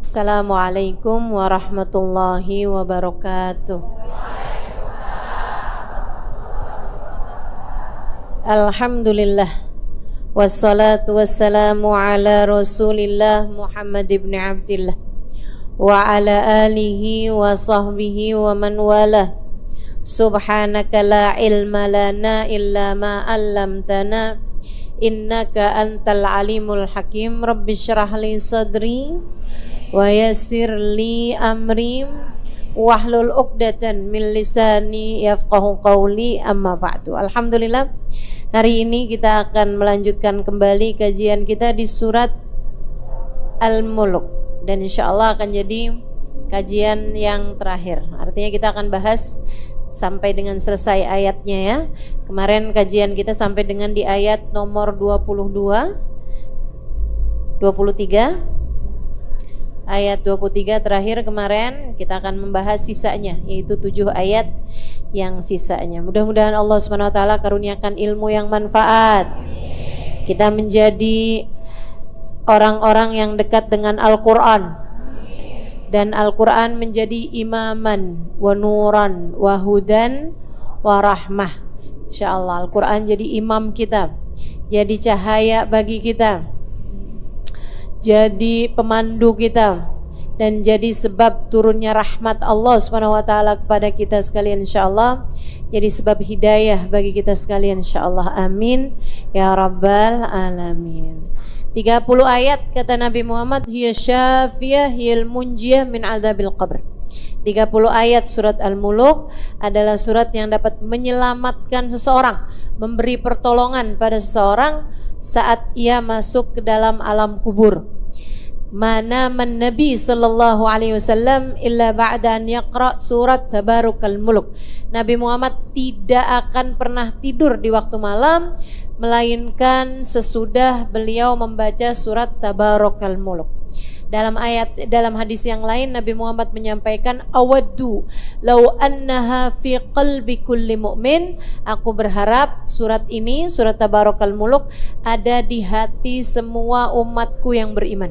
Assalamualaikum warahmatullahi wabarakatuh. Alhamdulillah, wassalatu wassalamu ala rasulillah Muhammad ibn Abdillah wa ala alihi wa sahbihi wa man wala. Subhanaka la ilma lana illa ma 'allamtana innaka antal alimul hakim. Rabbi syrah li sadri wa yassir li amri wahlul 'uqdatan min lisani yafqahu qawli, amma ba'du. Alhamdulillah, hari ini kita akan melanjutkan kembali kajian kita di surat Al-Mulk, dan insyaallah akan jadi kajian yang terakhir. Artinya kita akan bahas sampai dengan selesai ayatnya ya. Kemarin kajian kita sampai dengan di ayat nomor 22, 23. Ayat 23 terakhir kemarin, kita akan membahas sisanya, yaitu 7 ayat yang sisanya. Mudah-mudahan Allah SWT karuniakan ilmu yang manfaat. Kita menjadi orang-orang yang dekat dengan Al-Quran, dan Al-Quran menjadi imaman wa nuran wa hudan wa rahmah. InsyaAllah Al-Quran jadi imam kita, jadi cahaya bagi kita, jadi pemandu kita, dan jadi sebab turunnya rahmat Allah SWT kepada kita sekalian insyaallah, jadi sebab hidayah bagi kita sekalian insyaallah. Amin ya rabbal alamin. 30 ayat kata Nabi Muhammad, hiya syafiyah hiyal munjiyah min adzabil qabr. 30 ayat surat Al-Mulk adalah surat yang dapat menyelamatkan seseorang, memberi pertolongan pada seseorang saat ia masuk ke dalam alam kubur. Mana man Nabi sallallahu alaihi wasallam illa ba'da an yaqra surat Tabarakal Mulk. Nabi Muhammad tidak akan pernah tidur di waktu malam melainkan sesudah beliau membaca surat Tabarakal Mulk. Dalam hadis yang lain Nabi Muhammad menyampaikan, awaddu law annaha fi qalbi kulli mu'min. Aku berharap surat ini, surat Tabarakal Mulk, ada di hati semua umatku yang beriman.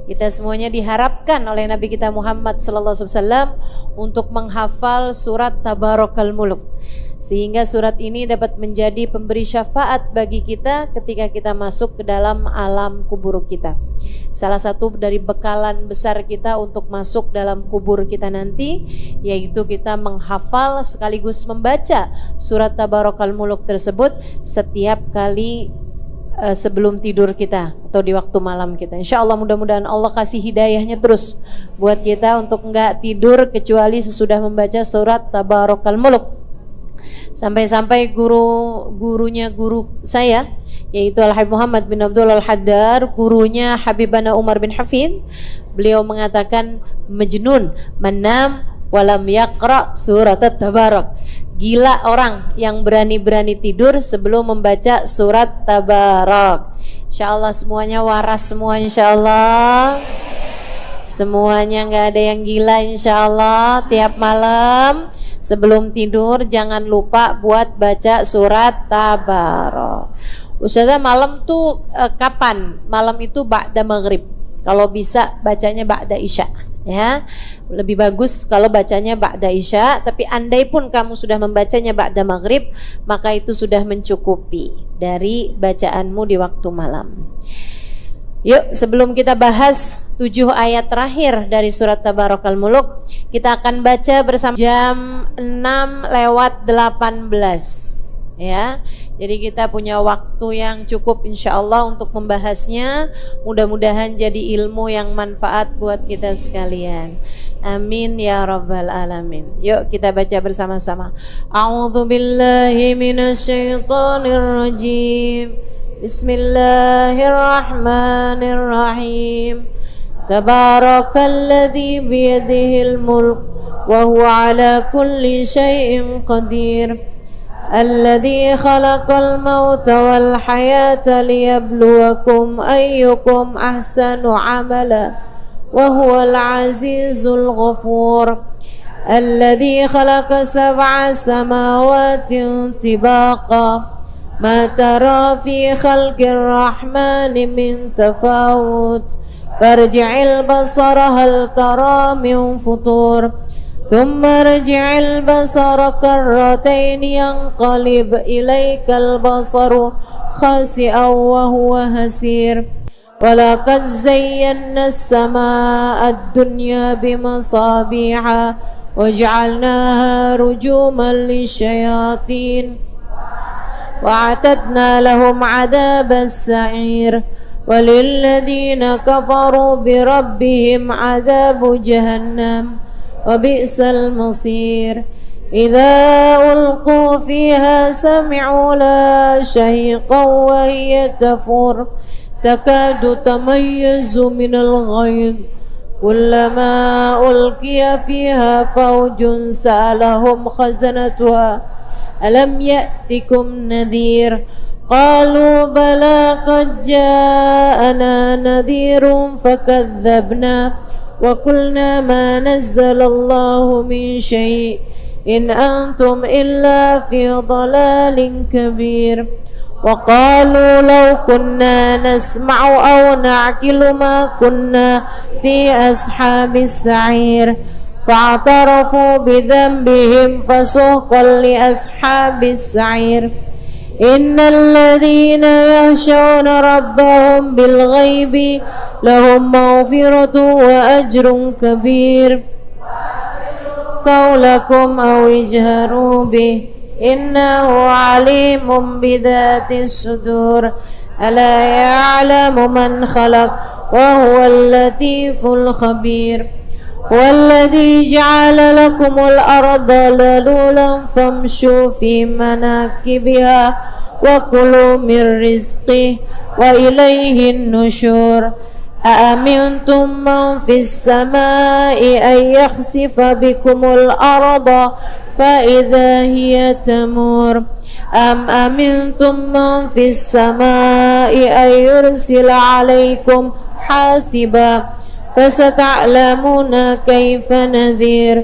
Kita semuanya diharapkan oleh Nabi kita Muhammad sallallahu alaihi wasallam untuk menghafal surat Tabarakal Mulk, sehingga surat ini dapat menjadi pemberi syafaat bagi kita ketika kita masuk ke dalam alam kubur kita. Salah satu dari bekalan besar kita untuk masuk dalam kubur kita nanti, yaitu kita menghafal sekaligus membaca surat Tabarakal Mulk tersebut setiap kali sebelum tidur kita atau di waktu malam kita. InsyaAllah mudah-mudahan Allah kasih hidayahnya terus buat kita untuk enggak tidur kecuali sesudah membaca surat Tabarakal Mulk. Sampai-sampai gurunya guru saya, yaitu Al-Habib Muhammad bin Abdul Al-Haddar, gurunya Habibana Umar bin Hafid, beliau mengatakan, majnun manam walam yaqra surat Tabarak. Gila orang yang berani-berani tidur sebelum membaca surat Tabarak. InsyaAllah semuanya waras semua insyaallah. Semuanya nggak ada yang gila insyaallah. Tiap malam sebelum tidur jangan lupa buat baca surat Tabarak. Ustazah, malam tuh kapan? Malam itu ba'da maghrib. Kalau bisa bacanya ba'da isya, ya. Lebih bagus kalau bacanya ba'da isya, tapi andai pun kamu sudah membacanya ba'da maghrib, maka itu sudah mencukupi dari bacaanmu di waktu malam. Yuk, sebelum kita bahas 7 ayat terakhir dari surat Tabarakal Mulk, kita akan baca bersama jam 6:18 ya. Jadi kita punya waktu yang cukup insyaallah untuk membahasnya. Mudah-mudahan jadi ilmu yang manfaat buat kita sekalian. Amin ya rabbal alamin. Yuk kita baca bersama-sama. A'udzubillahi minasyaitonir rajim. Bismillahirrahmanirrahim. Tabarakalladzi biyadihil mulk wa huwa ala kulli syai'in qadir. الذي خلق الموت والحياة ليبلوكم أيكم أحسن عملا وهو العزيز الغفور الذي خلق 7 سماوات طباقا ما ترى في خلق الرحمن من تفاوت فارجع البصر هل ترى من فطور ثم ارجع البصر كرتين ينقلب إليك البصر خاسئا وهو هسير ولقد زينا السماء الدنيا بمصابيح وجعلناها رجوما للشياطين وأعتدنا لهم عذاب السعير وللذين كفروا بربهم عذاب جهنم وبئس المصير إذا ألقوا فيها سمعوا لها شهيقا وهي تفور تكاد تميز من الغيظ كلما ألقي فيها فوج سألهم خزنتها ألم يأتكم نذير قالوا بلى قد جاءنا نذير فكذبنا وقلنا ما نزل الله من شيء إن أنتم إلا في ضلال كبير وقالوا لو كنا نسمع أو نعقل ما كنا في أصحاب السعير فاعترفوا بذنبهم فسحقا لأصحاب السعير إن الذين يخشون ربهم بالغيب لهم مغفرة وأجر كبير قولكم أو اجهروا به إنه عليم بذات الصدور ألا يعلم من خلق وهو اللطيف الخبير والذي جعل لكم الأرض ذلولا فامشوا في مناكبها وكلوا من رزقه وإليه النشور أأمنتم من في السماء أن يخسف بكم الأرض فإذا هي تمور أم أمنتم من في السماء أن يرسل عليكم حاسبا فستعلمون كيف نذير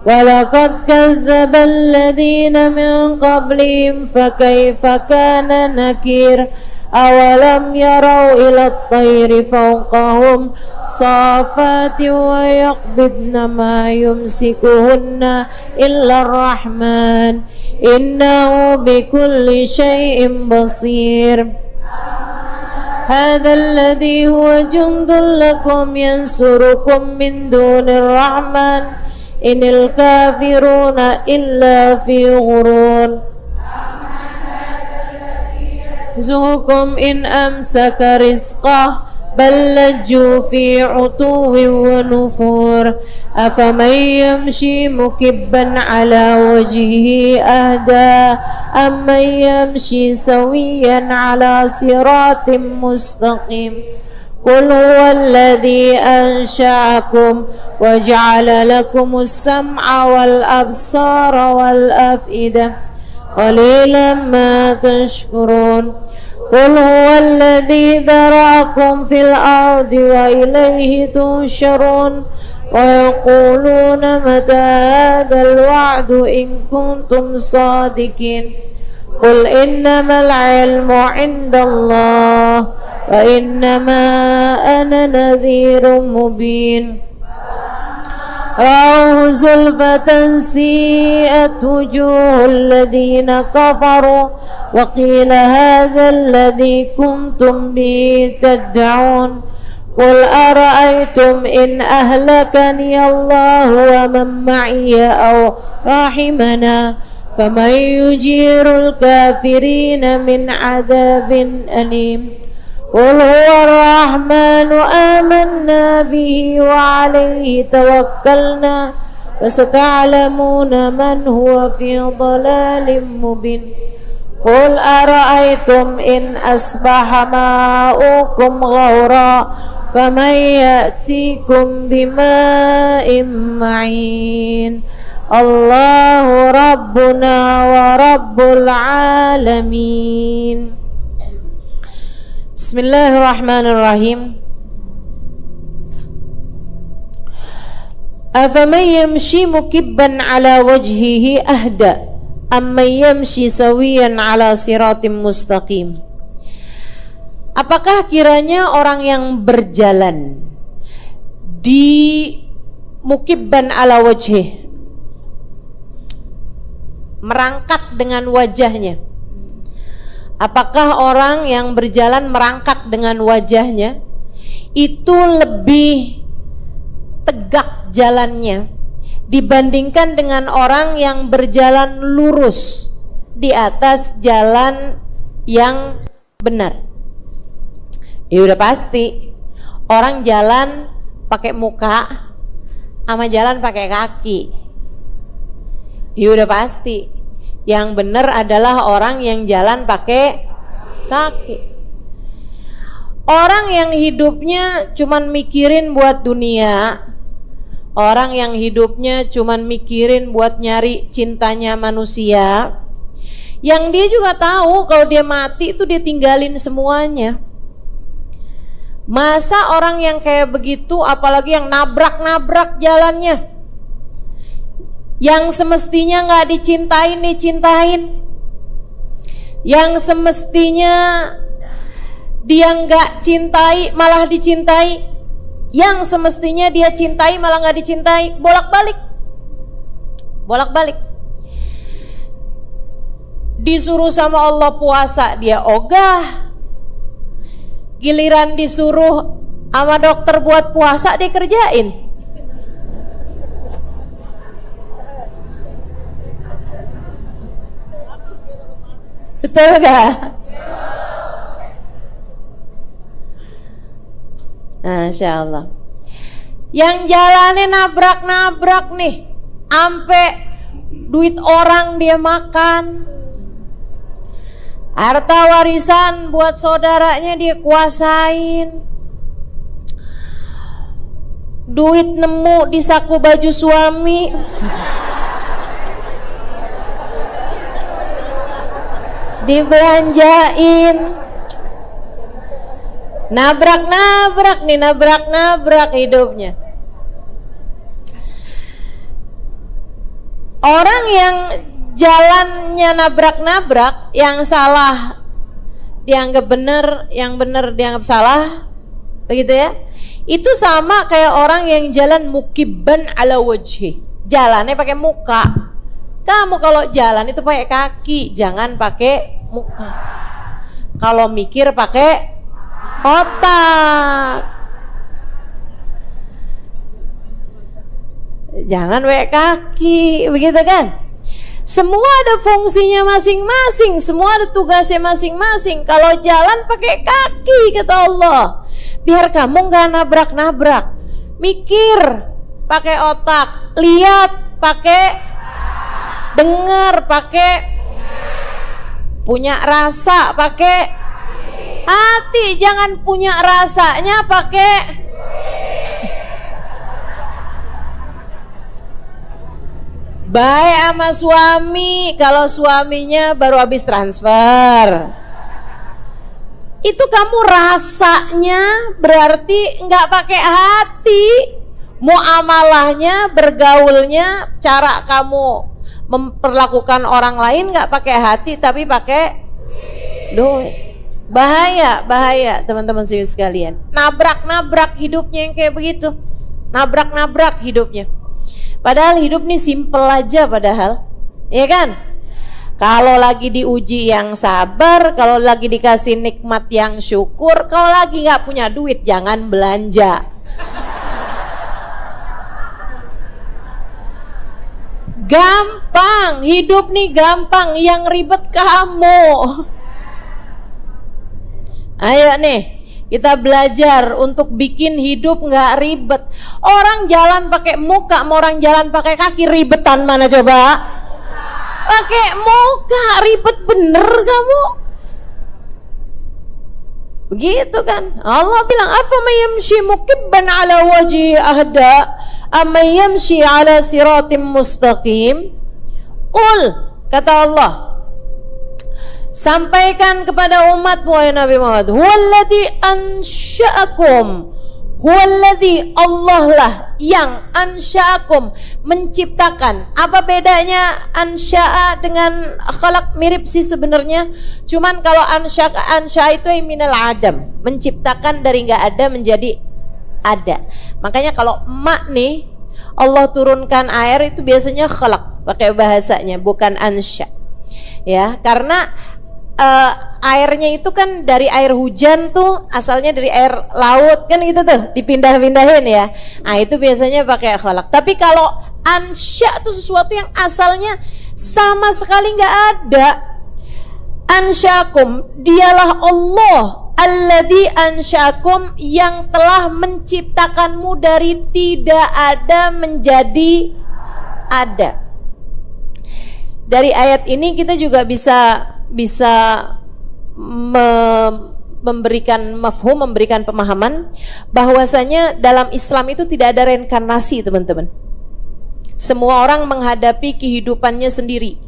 ولقد كذب الذين من قبلهم فكيف كان نكير أولم يروا إلى الطير فوقهم صافات ويقبضن ما يمسكهن إلا الرحمن إنه بكل شيء بصير هذا الذي هو جند لكم ينصركم من دون الرحمن إن الكافرون إلا في غرور يرزقكم إن أمسك رزقه بل لجوا في عتو ونفور أفمن يمشي مكبا على وجهه أهدى أمن يمشي سويا على صراط مستقيم قل هو الذي أنشأكم وجعل لكم السمع والأبصار والأفئدة قليلا ما تشكرون قل هو الذي ذرأكم في الأرض وإليه تحشرون ويقولون متى هذا الوعد إن كنتم صادقين قل إنما العلم عند الله وإنما أنا نذير مبين رأوه زلفة سيئت وجوه الذين كفروا وقيل هذا الذي كنتم به تدعون قل أرأيتم إن أهلكني الله ومن معي أو رحمنا فمن يجير الكافرين من عذاب أليم قل هو الرحمن آمنا به وعليه توكلنا فستعلمون من هو في ضلال مبين قل أرأيتم إن أصبح ماؤكم غورا فمن يأتيكم بماء معين الله ربنا ورب العالمين. Bismillahirrahmanirrahim. Afaman yamshi mukibban ala wajhihi ahda amman yamshi sawiyan ala siratim mustaqim. Apakah kiranya orang yang berjalan di mukibban ala wajhih, merangkak dengan wajahnya. Apakah orang yang berjalan merangkak dengan wajahnya itu lebih tegak jalannya dibandingkan dengan orang yang berjalan lurus di atas jalan yang benar? Ya udah pasti orang jalan pakai muka sama jalan pakai kaki. Ya udah pasti yang benar adalah orang yang jalan pakai kaki. Orang yang hidupnya cuman mikirin buat dunia, orang yang hidupnya cuman mikirin buat nyari cintanya manusia, yang dia juga tahu kalau dia mati itu dia tinggalin semuanya. Masa orang yang kayak begitu, apalagi yang nabrak-nabrak jalannya, yang semestinya gak dicintain, yang semestinya dia gak cintai malah dicintai, yang semestinya dia cintai malah gak dicintai, bolak-balik. Disuruh sama Allah puasa dia ogah, giliran disuruh sama dokter buat puasa dia kerjain. Betul gak? Masya Allah. Yang jalannya nabrak-nabrak nih, ampe duit orang dia makan, harta warisan buat saudaranya dia kuasain, duit nemu di saku baju suami, dibelanjain, nabrak-nabrak hidupnya. Orang yang jalannya nabrak-nabrak, yang salah dianggap benar, yang benar dianggap salah, begitu ya. Itu sama kayak orang yang jalan mukibban ala wajhi, jalannya pakai muka. Kamu kalau jalan itu pakai kaki, jangan pakai muka. Kalau mikir pakai otak, jangan pakai kaki, begitu kan? Semua ada fungsinya masing-masing, semua ada tugasnya masing-masing. Kalau jalan pakai kaki, kata Allah, biar kamu gak nabrak-nabrak. Mikir pakai otak, lihat pakai, dengar pakai, punya rasa pakai hati. Jangan punya rasanya pakai baik sama suami. Kalau suaminya baru habis transfer, itu kamu rasanya berarti nggak pakai hati. Muamalahnya, bergaulnya, cara kamu memperlakukan orang lain nggak pakai hati tapi pakai duit. Bahaya teman-teman sekalian. Nabrak-nabrak hidupnya yang kayak begitu, nabrak-nabrak hidupnya. Padahal hidup nih simple aja padahal, ya kan? Kalau lagi diuji yang sabar, kalau lagi dikasih nikmat yang syukur, kalau lagi nggak punya duit jangan belanja. Gampang, hidup nih gampang, yang ribet kamu. Ayo nih, kita belajar untuk bikin hidup nggak ribet. Orang jalan pakai muka, mau orang jalan pakai kaki, ribetan mana coba? Pakai muka, ribet bener kamu. Begitu kan? Allah bilang, "Afaman yamshi mukibban ala wajhi ahda amma yamshi ala siratim mustaqim." Qul, kata Allah, sampaikan kepada umatmu wahai Nabi Muhammad, huwallazi ansha'akum, huwallazi, Allah lah yang ansha'akum, menciptakan. Apa bedanya ansha'a dengan khalaq? Mirip sih sebenarnya, cuman kalau ansha'a itu minal adam, menciptakan dari enggak ada menjadi ada. Makanya kalau emak nih Allah turunkan air itu biasanya khalaq pakai bahasanya, bukan ansya. Ya, karena airnya itu kan dari air hujan tuh, asalnya dari air laut kan gitu tuh, dipindah-pindahin ya. Nah itu biasanya pakai khalaq. Tapi kalau ansya itu sesuatu yang asalnya sama sekali nggak ada. Ansyakum, dialah Allah alladzi ansyakum, yang telah menciptakanmu dari tidak ada menjadi ada. Dari ayat ini kita juga bisa memberikan mafhum, memberikan pemahaman bahwasanya dalam Islam itu tidak ada reinkarnasi, teman-teman. Semua orang menghadapi kehidupannya sendiri,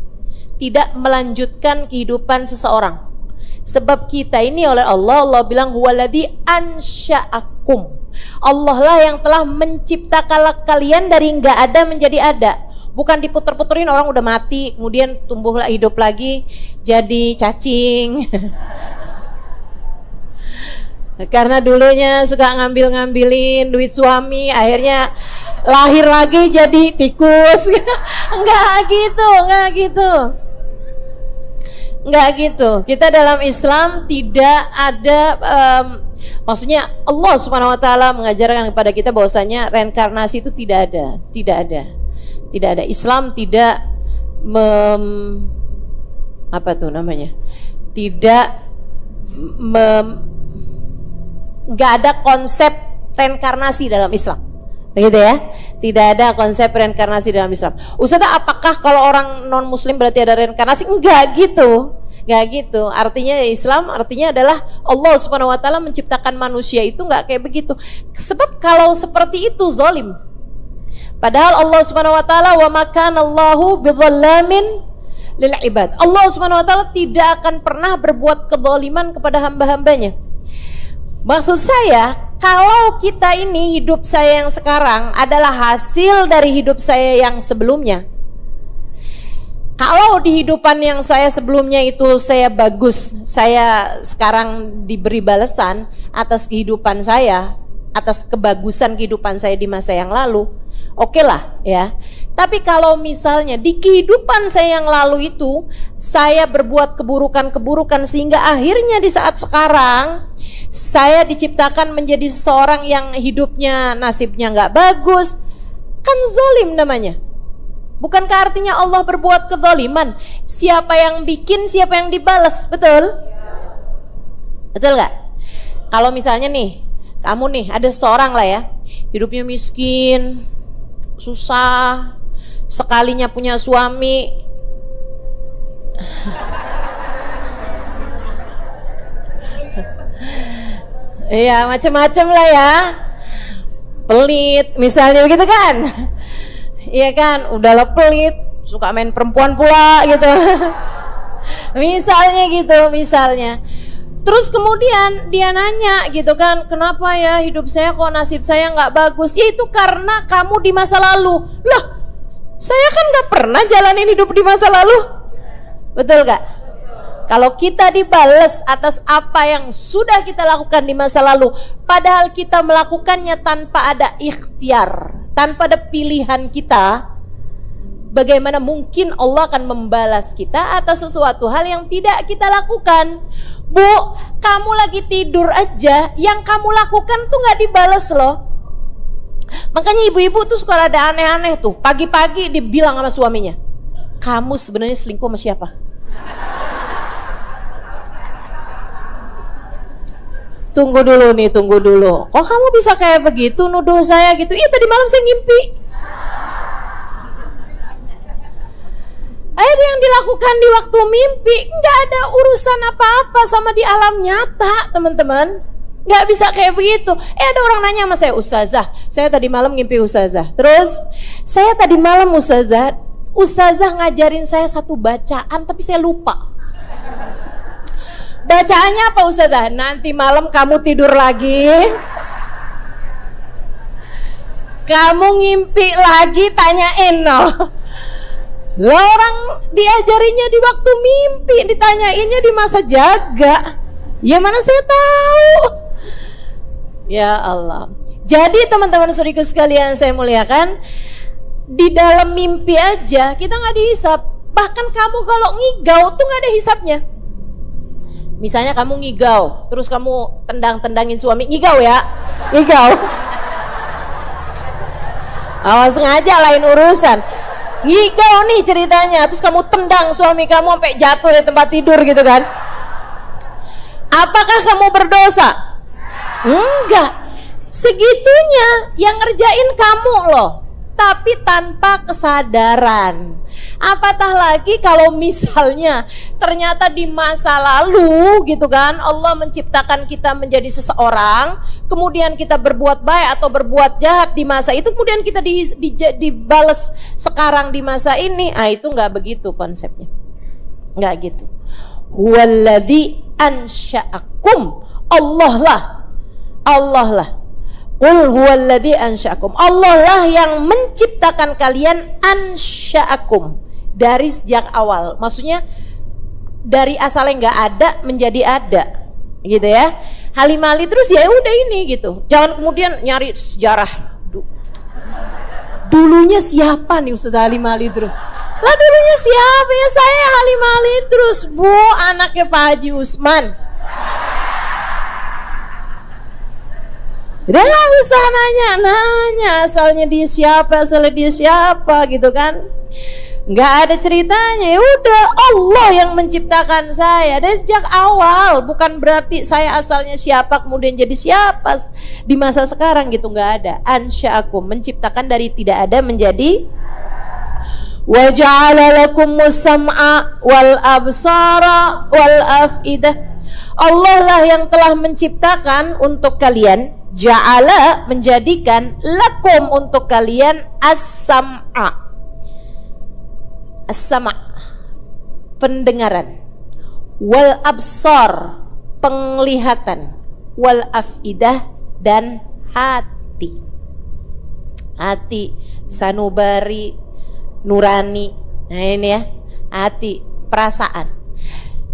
tidak melanjutkan kehidupan seseorang. Sebab kita ini oleh Allah bilang huwaladzi ansya'akum, Allah lah yang telah menciptakan kalian dari nggak ada menjadi ada. Bukan diputer-puterin, orang udah mati kemudian tumbuh hidup lagi jadi cacing. Karena dulunya suka ngambilin duit suami, akhirnya lahir lagi jadi tikus. Enggak gitu. Kita dalam Islam tidak ada maksudnya Allah Subhanahu wa taala mengajarkan kepada kita bahwasanya reinkarnasi itu tidak ada. Islam tidak nggak ada konsep reinkarnasi dalam Islam, begitu ya? Tidak ada konsep reinkarnasi dalam Islam. Ustazah, apakah kalau orang non Muslim berarti ada reinkarnasi? Enggak gitu. Artinya Islam artinya adalah Allah Subhanahu Wa Taala menciptakan manusia itu nggak kayak begitu. Sebab kalau seperti itu zalim. Padahal Allah Subhanahu Wa Taala wa makanallahu bidzallamin lil ibad. Allah Subhanahu Wa Taala tidak akan pernah berbuat kezaliman kepada hamba-hambanya. Maksud saya, kalau kita ini hidup saya yang sekarang adalah hasil dari hidup saya yang sebelumnya. Kalau di hidupan yang saya sebelumnya itu saya bagus, saya sekarang diberi balasan atas kehidupan saya, atas kebagusan kehidupan saya di masa yang lalu, oke lah ya. Tapi kalau misalnya di kehidupan saya yang lalu itu saya berbuat keburukan-keburukan sehingga akhirnya di saat sekarang saya diciptakan menjadi seseorang yang hidupnya nasibnya nggak bagus, kan zalim namanya. Bukankah artinya Allah berbuat kezaliman? Siapa yang bikin, siapa yang dibalas, betul? Betul nggak? Kalau misalnya nih, kamu nih ada seorang lah ya, hidupnya miskin, susah, sekalinya punya suami, iya macam-macam lah ya, pelit misalnya begitu kan? Iya kan, udahlah pelit, suka main perempuan pula gitu. misalnya. Terus kemudian dia nanya gitu kan, kenapa ya hidup saya kok nasib saya nggak bagus? Ya itu karena kamu di masa lalu. Loh, saya kan nggak pernah jalanin hidup di masa lalu, betul gak? Kalau kita dibales atas apa yang sudah kita lakukan di masa lalu, padahal kita melakukannya tanpa ada ikhtiar, tanpa ada pilihan kita, bagaimana mungkin Allah akan membalas kita atas sesuatu hal yang tidak kita lakukan? Bu, kamu lagi tidur aja, yang kamu lakukan tuh gak dibales loh. Makanya ibu-ibu tuh suka ada aneh-aneh tuh, pagi-pagi dibilang sama suaminya, kamu sebenarnya selingkuh sama siapa? Tunggu dulu. Kok kamu bisa kayak begitu nuduh saya gitu? Iya, tadi malam saya ngimpi. Itu yang dilakukan di waktu mimpi, nggak ada urusan apa-apa sama di alam nyata, teman-teman. Nggak bisa kayak begitu. Ada orang nanya sama saya, Ustazah, saya tadi malam ngimpi Ustazah. Terus, saya tadi malam Ustazah ngajarin saya satu bacaan, tapi saya lupa. Bacaannya apa Ustazah? Nanti malam kamu tidur lagi, kamu ngimpi lagi, tanyain no. Lah orang diajarinya di waktu mimpi, ditanyainnya di masa jaga. Ya mana saya tahu. Ya Allah. Jadi teman-teman saudariku sekalian saya muliakan, di dalam mimpi aja kita nggak dihisap. Bahkan kamu kalau ngigau tuh nggak ada hisapnya. Misalnya kamu ngigau, terus kamu tendang-tendangin suami, ngigau ya, ngigau. Awas sengaja lain urusan. Ngigau nih ceritanya, terus kamu tendang suami kamu sampai jatuh di tempat tidur gitu kan. Apakah kamu berdosa? Enggak. Segitunya yang ngerjain kamu loh, tapi tanpa kesadaran. Apatah lagi kalau misalnya ternyata di masa lalu gitu kan, Allah menciptakan kita menjadi seseorang, kemudian kita berbuat baik atau berbuat jahat di masa itu, kemudian kita dibales sekarang di masa ini. Itu nggak begitu konsepnya, nggak gitu. Huwaladzi ansya'akum, Allah lah. Qul huwaladzi ansya'akum, Allah lah yang menciptakan kalian, ansya'akum, dari sejak awal. Maksudnya dari asalnya nggak ada menjadi ada, gitu ya. Halimah terus ya udah ini gitu. Jangan kemudian nyari sejarah. Dulunya siapa nih Ustaz Halimah terus? Lah dulunya siapa ya? Saya Halimah terus, Bu, anaknya Pak Haji Usman. Udah lah usah nanya asalnya dia siapa gitu kan. Nggak ada ceritanya. Ya udah, Allah yang menciptakan saya dari sejak awal. Bukan berarti saya asalnya siapa kemudian jadi siapa di masa sekarang gitu, nggak ada. Ansya'akum, menciptakan dari tidak ada menjadi. Wa ja'ala lakumus sam'a wal absara wal afidah. Allah lah yang telah menciptakan untuk kalian, ja'ala, menjadikan, lakum, untuk kalian, as-sam'a, as-sama', pendengaran, wal absar, penglihatan, wal afidah, dan hati. Hati, sanubari, nurani. Nah ini ya, hati, perasaan.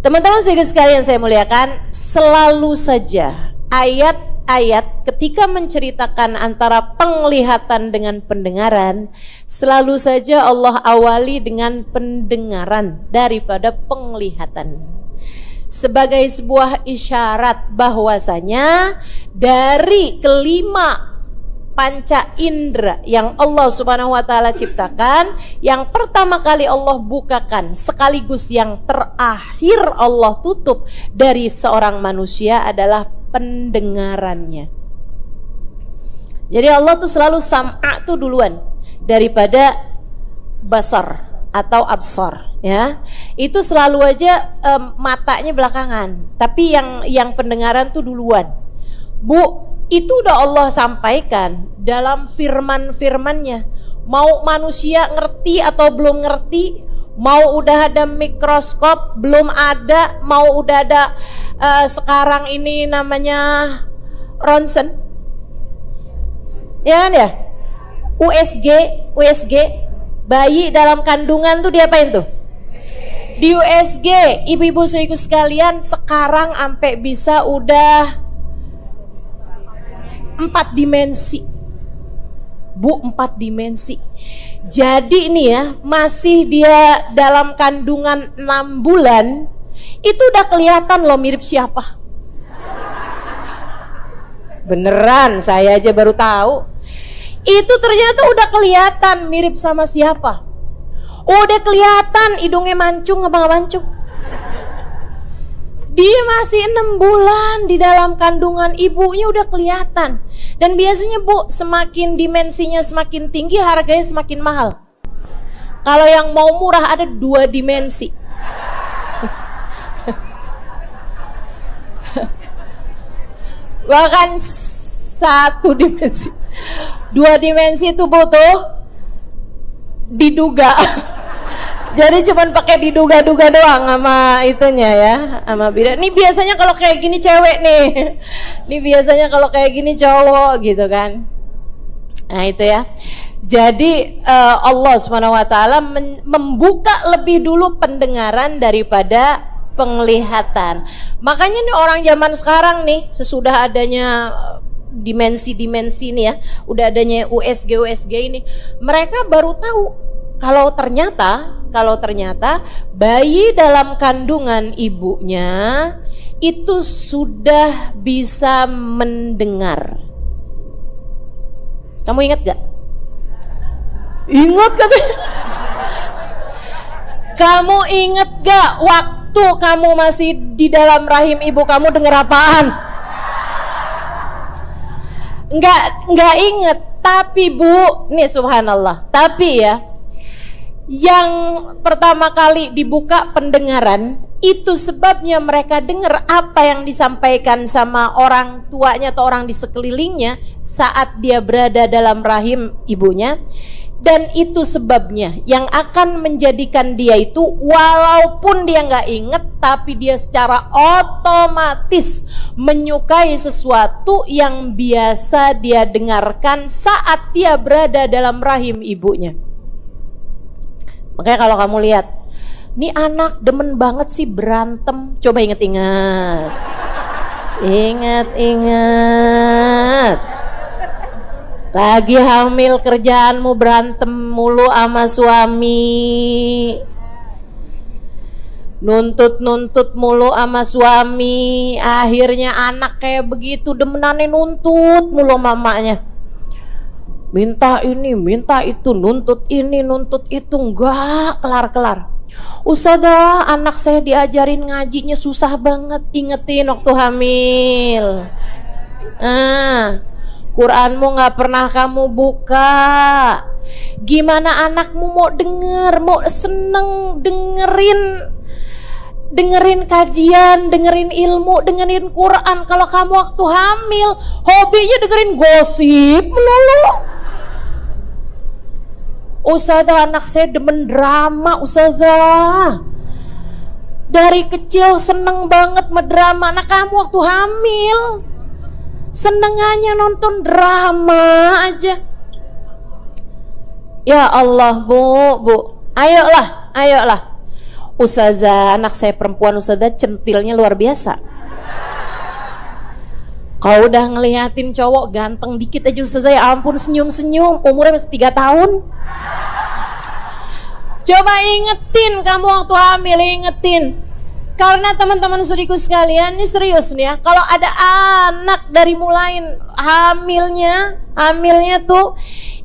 Teman-teman sekalian saya muliakan, selalu saja ayat-ayat ketika menceritakan antara penglihatan dengan pendengaran, selalu saja Allah awali dengan pendengaran daripada penglihatan, sebagai sebuah isyarat bahwasanya dari kelima panca indera yang Allah Subhanahu wa taala ciptakan, yang pertama kali Allah bukakan sekaligus yang terakhir Allah tutup dari seorang manusia adalah pendengarannya. Jadi Allah tuh selalu sam'a tuh duluan daripada basar atau absar, ya. Itu selalu aja matanya belakangan, tapi yang pendengaran tuh duluan. Bu, itu udah Allah sampaikan dalam firman-firmannya. Mau manusia ngerti atau belum ngerti, mau udah ada mikroskop belum ada, mau udah ada sekarang ini namanya ronsen, ya kan ya, USG, bayi dalam kandungan tuh diapain tuh? Di USG. Ibu-ibu saudaraku sekalian, sekarang sampai bisa udah 4 dimensi, Bu, 4 dimensi. Jadi ini ya, masih dia dalam kandungan 6 bulan, itu udah kelihatan loh mirip siapa. Beneran, saya aja baru tahu. Itu ternyata udah kelihatan mirip sama siapa. Udah kelihatan hidungnya mancung apa nggak mancung. Dia masih 6 bulan di dalam kandungan ibunya udah kelihatan. Dan biasanya Bu, semakin dimensinya semakin tinggi, harganya semakin mahal. Kalau yang mau murah ada 2 dimensi. Bahkan 1 dimensi. 2 dimensi itu butuh diduga. Jadi cuman pakai diduga-duga doang sama itunya ya, sama bida. Ini biasanya kalau kayak gini cewek nih. Ini biasanya kalau kayak gini cowok gitu kan. Nah itu ya. Jadi Allah SWT membuka lebih dulu pendengaran daripada penglihatan. Makanya nih orang zaman sekarang nih, sesudah adanya dimensi-dimensi ini ya, udah adanya USG ini, mereka baru tahu kalau ternyata bayi dalam kandungan ibunya itu sudah bisa mendengar. Kamu ingat gak? Ingat katanya. Kamu ingat gak waktu kamu masih di dalam rahim ibu kamu dengar apaan? Enggak inget. Tapi Bu, nih subhanallah, tapi ya, yang pertama kali dibuka pendengaran itu sebabnya mereka dengar apa yang disampaikan sama orang tuanya atau orang di sekelilingnya saat dia berada dalam rahim ibunya. Dan itu sebabnya yang akan menjadikan dia itu, walaupun dia nggak inget, tapi dia secara otomatis menyukai sesuatu yang biasa dia dengarkan saat dia berada dalam rahim ibunya. Makanya kalau kamu lihat, ini anak demen banget sih berantem, coba inget-inget. Ingat. Lagi hamil kerjaanmu berantem mulu sama suami, nuntut mulu sama suami, akhirnya anak kayak begitu demenannya nuntut mulu mamanya, minta ini minta itu, nuntut ini nuntut itu, enggak kelar-kelar. Ustazah, anak saya diajarin ngajinya susah banget, ingetin waktu hamil. Quranmu gak pernah kamu buka. Gimana anakmu mau denger, mau seneng dengerin kajian, dengerin ilmu, dengerin Quran, kalau kamu waktu hamil hobinya dengerin gosip melulu. Ustazah, anak saya demen drama, Ustazah. Dari kecil seneng banget mendrama. Anak kamu waktu hamil senengannya nonton drama aja. Ya Allah, Bu, ayolah. Ustazah, anak saya perempuan, Ustazah, centilnya luar biasa. Kau udah ngeliatin cowok ganteng dikit aja, Ustazah, ya ampun, senyum-senyum, umurnya masih 3 tahun. Coba ingetin kamu waktu hamil, ingetin. Karena teman-teman saudariku sekalian, ini serius nih ya, kalau ada anak dari mulai hamilnya tuh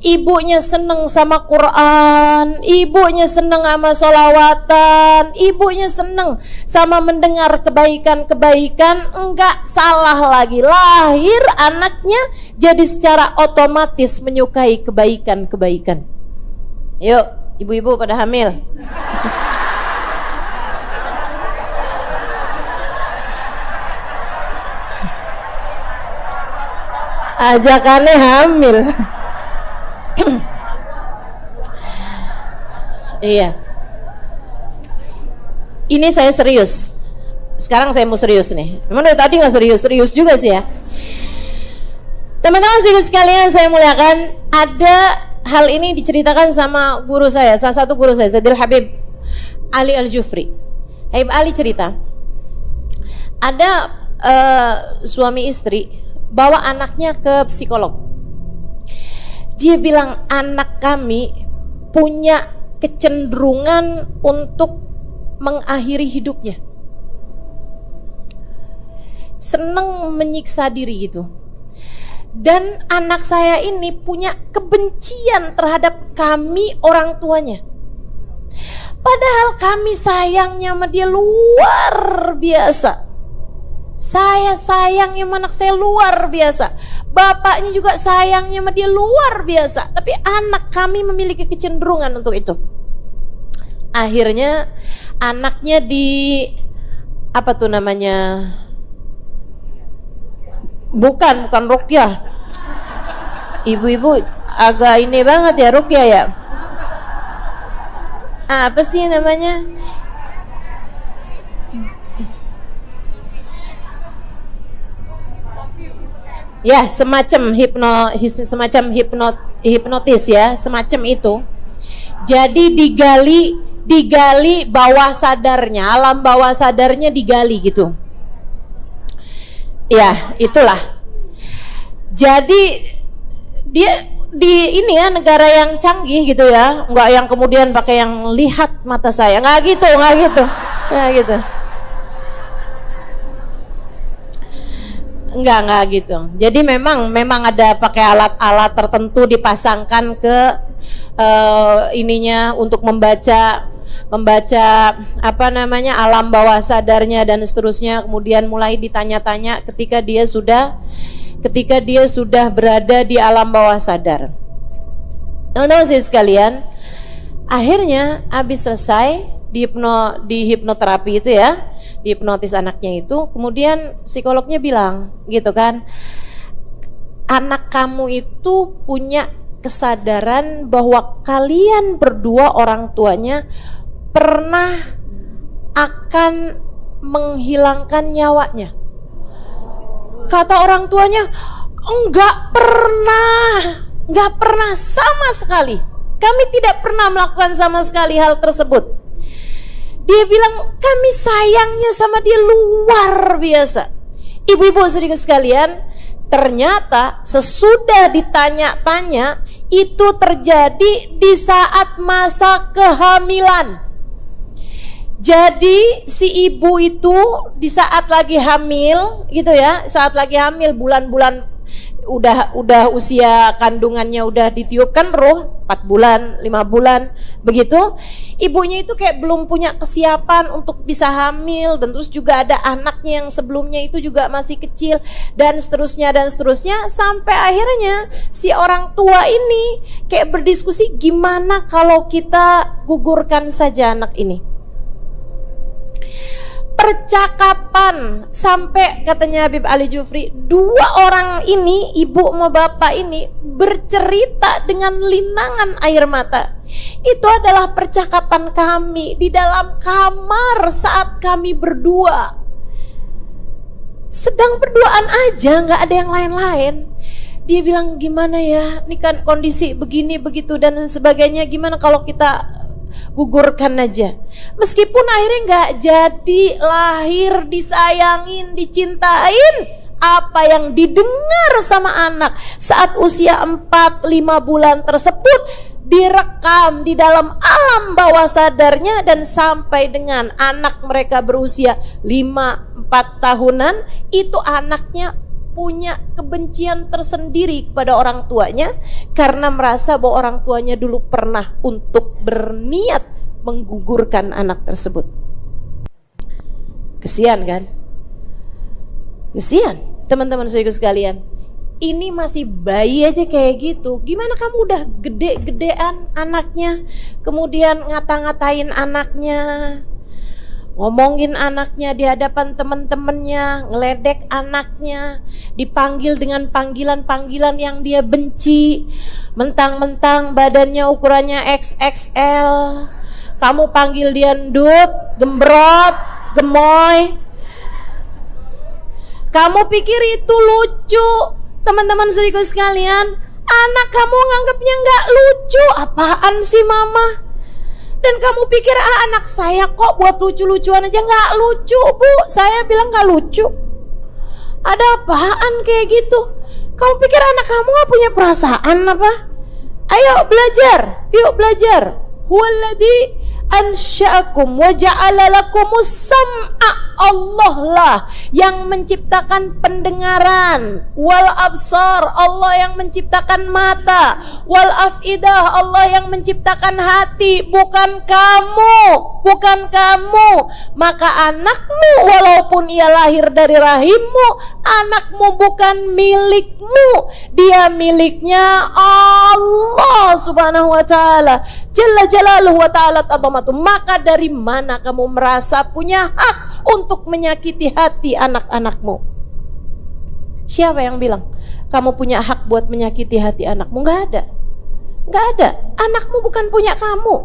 ibunya seneng sama Quran, ibunya seneng sama sholawatan, ibunya seneng sama mendengar kebaikan-kebaikan, enggak salah lagi, lahir anaknya jadi secara otomatis menyukai kebaikan-kebaikan. Yuk, ibu-ibu pada hamil. Ajakannya hamil. Iya. Ini saya serius. Sekarang saya mau serius nih. Memang dari tadi nggak serius juga sih ya. Teman-teman sekalian saya muliakan, ada hal ini diceritakan sama guru saya, salah satu guru saya, Zadil Habib Ali Al-Jufri. Habib Ali cerita, ada suami istri bawa anaknya ke psikolog. Dia bilang anak kami punya kecenderungan untuk mengakhiri hidupnya, seneng menyiksa diri gitu. Dan anak saya ini punya kebencian terhadap kami orang tuanya. Padahal kami sayangnya sama dia luar biasa. Saya sayangnya sama anak saya luar biasa. Bapaknya juga sayangnya sama dia luar biasa. Tapi anak kami memiliki kecenderungan untuk itu. Akhirnya anaknya apa tuh namanya? Bukan ruqyah. Ibu-ibu agak ini banget ya, ruqyah ya. Apa sih namanya? Ya, semacam hipnotis ya, semacam itu. Jadi digali bawah sadarnya, alam bawah sadarnya digali gitu. Ya, itulah. Jadi dia di ini ya negara yang canggih gitu ya, nggak yang kemudian pakai yang lihat mata saya, nggak gitu. Enggak gitu. Jadi memang ada pakai alat-alat tertentu dipasangkan ke ininya untuk membaca apa namanya alam bawah sadarnya dan seterusnya. Kemudian mulai ditanya-tanya ketika dia sudah berada di alam bawah sadar. Teman-teman sekalian, akhirnya habis selesai di hipnoterapi itu ya, dihipnotis anaknya itu, kemudian psikolognya bilang gitu kan, anak kamu itu punya kesadaran bahwa kalian berdua orang tuanya pernah akan menghilangkan nyawanya. Kata orang tuanya, enggak pernah sama sekali. Kami tidak pernah melakukan sama sekali hal tersebut. Dia bilang, kami sayangnya sama dia luar biasa. Ibu-ibu saudara sekalian, ternyata sesudah ditanya-tanya, itu terjadi di saat masa kehamilan. Jadi si ibu itu di saat lagi hamil gitu ya, saat lagi hamil bulan-bulan udah usia kandungannya udah ditiupkan roh 4 bulan, 5 bulan begitu. Ibunya itu kayak belum punya kesiapan untuk bisa hamil, dan terus juga ada anaknya yang sebelumnya itu juga masih kecil dan seterusnya sampai akhirnya si orang tua ini kayak berdiskusi, gimana kalau kita gugurkan saja anak ini. Percakapan sampai katanya Habib Ali Jufri, dua orang ini, ibu sama bapak ini bercerita dengan linangan air mata. Itu adalah percakapan kami di dalam kamar saat kami berdua sedang berduaan aja, nggak ada yang lain-lain. Dia bilang, gimana ya, ini kan kondisi begini begitu dan sebagainya, gimana kalau kita gugurkan aja. Meskipun akhirnya nggak jadi lahir, disayangin, dicintain, apa yang didengar sama anak saat usia 4-5 bulan tersebut direkam di dalam alam bawah sadarnya, dan sampai dengan anak mereka berusia 5-4 tahunan, itu anaknya punya kebencian tersendiri kepada orang tuanya karena merasa bahwa orang tuanya dulu pernah untuk berniat menggugurkan anak tersebut. Kesian kan? Kesian teman-teman saudara sekalian. Ini masih bayi aja kayak gitu. Gimana kamu udah gede-gedean anaknya, kemudian ngata-ngatain anaknya, ngomongin anaknya di hadapan teman-temannya, ngeledek anaknya, dipanggil dengan panggilan-panggilan yang dia benci, mentang-mentang badannya ukurannya XXL, kamu panggil dia ndut, gembrot, gemoy. Kamu pikir itu lucu, teman-teman saudara sekalian? Anak kamu nganggapnya nggak lucu. Apaan sih mama? Dan kamu pikir anak saya kok buat lucu-lucuan aja? Nggak lucu bu, saya bilang nggak lucu. Ada apaan kayak gitu? Kamu pikir anak kamu nggak punya perasaan apa? Ayo belajar, yuk belajar. Huwaladzi ansya'akum wa ja'ala lakumus sam'a. Allah lah yang menciptakan pendengaran, wal absar, Allah yang menciptakan mata, wal afidah, Allah yang menciptakan hati, bukan kamu, bukan kamu. Maka anakmu walaupun ia lahir dari rahimmu, anakmu bukan milikmu, dia miliknya Allah subhanahu wa ta'ala, jalla jalaluhu wa ta'ala ta'zamatu. Maka dari mana kamu merasa punya hak untuk menyakiti hati anak-anakmu? Siapa yang bilang kamu punya hak buat menyakiti hati anakmu? Nggak ada, nggak ada. Anakmu bukan punya kamu.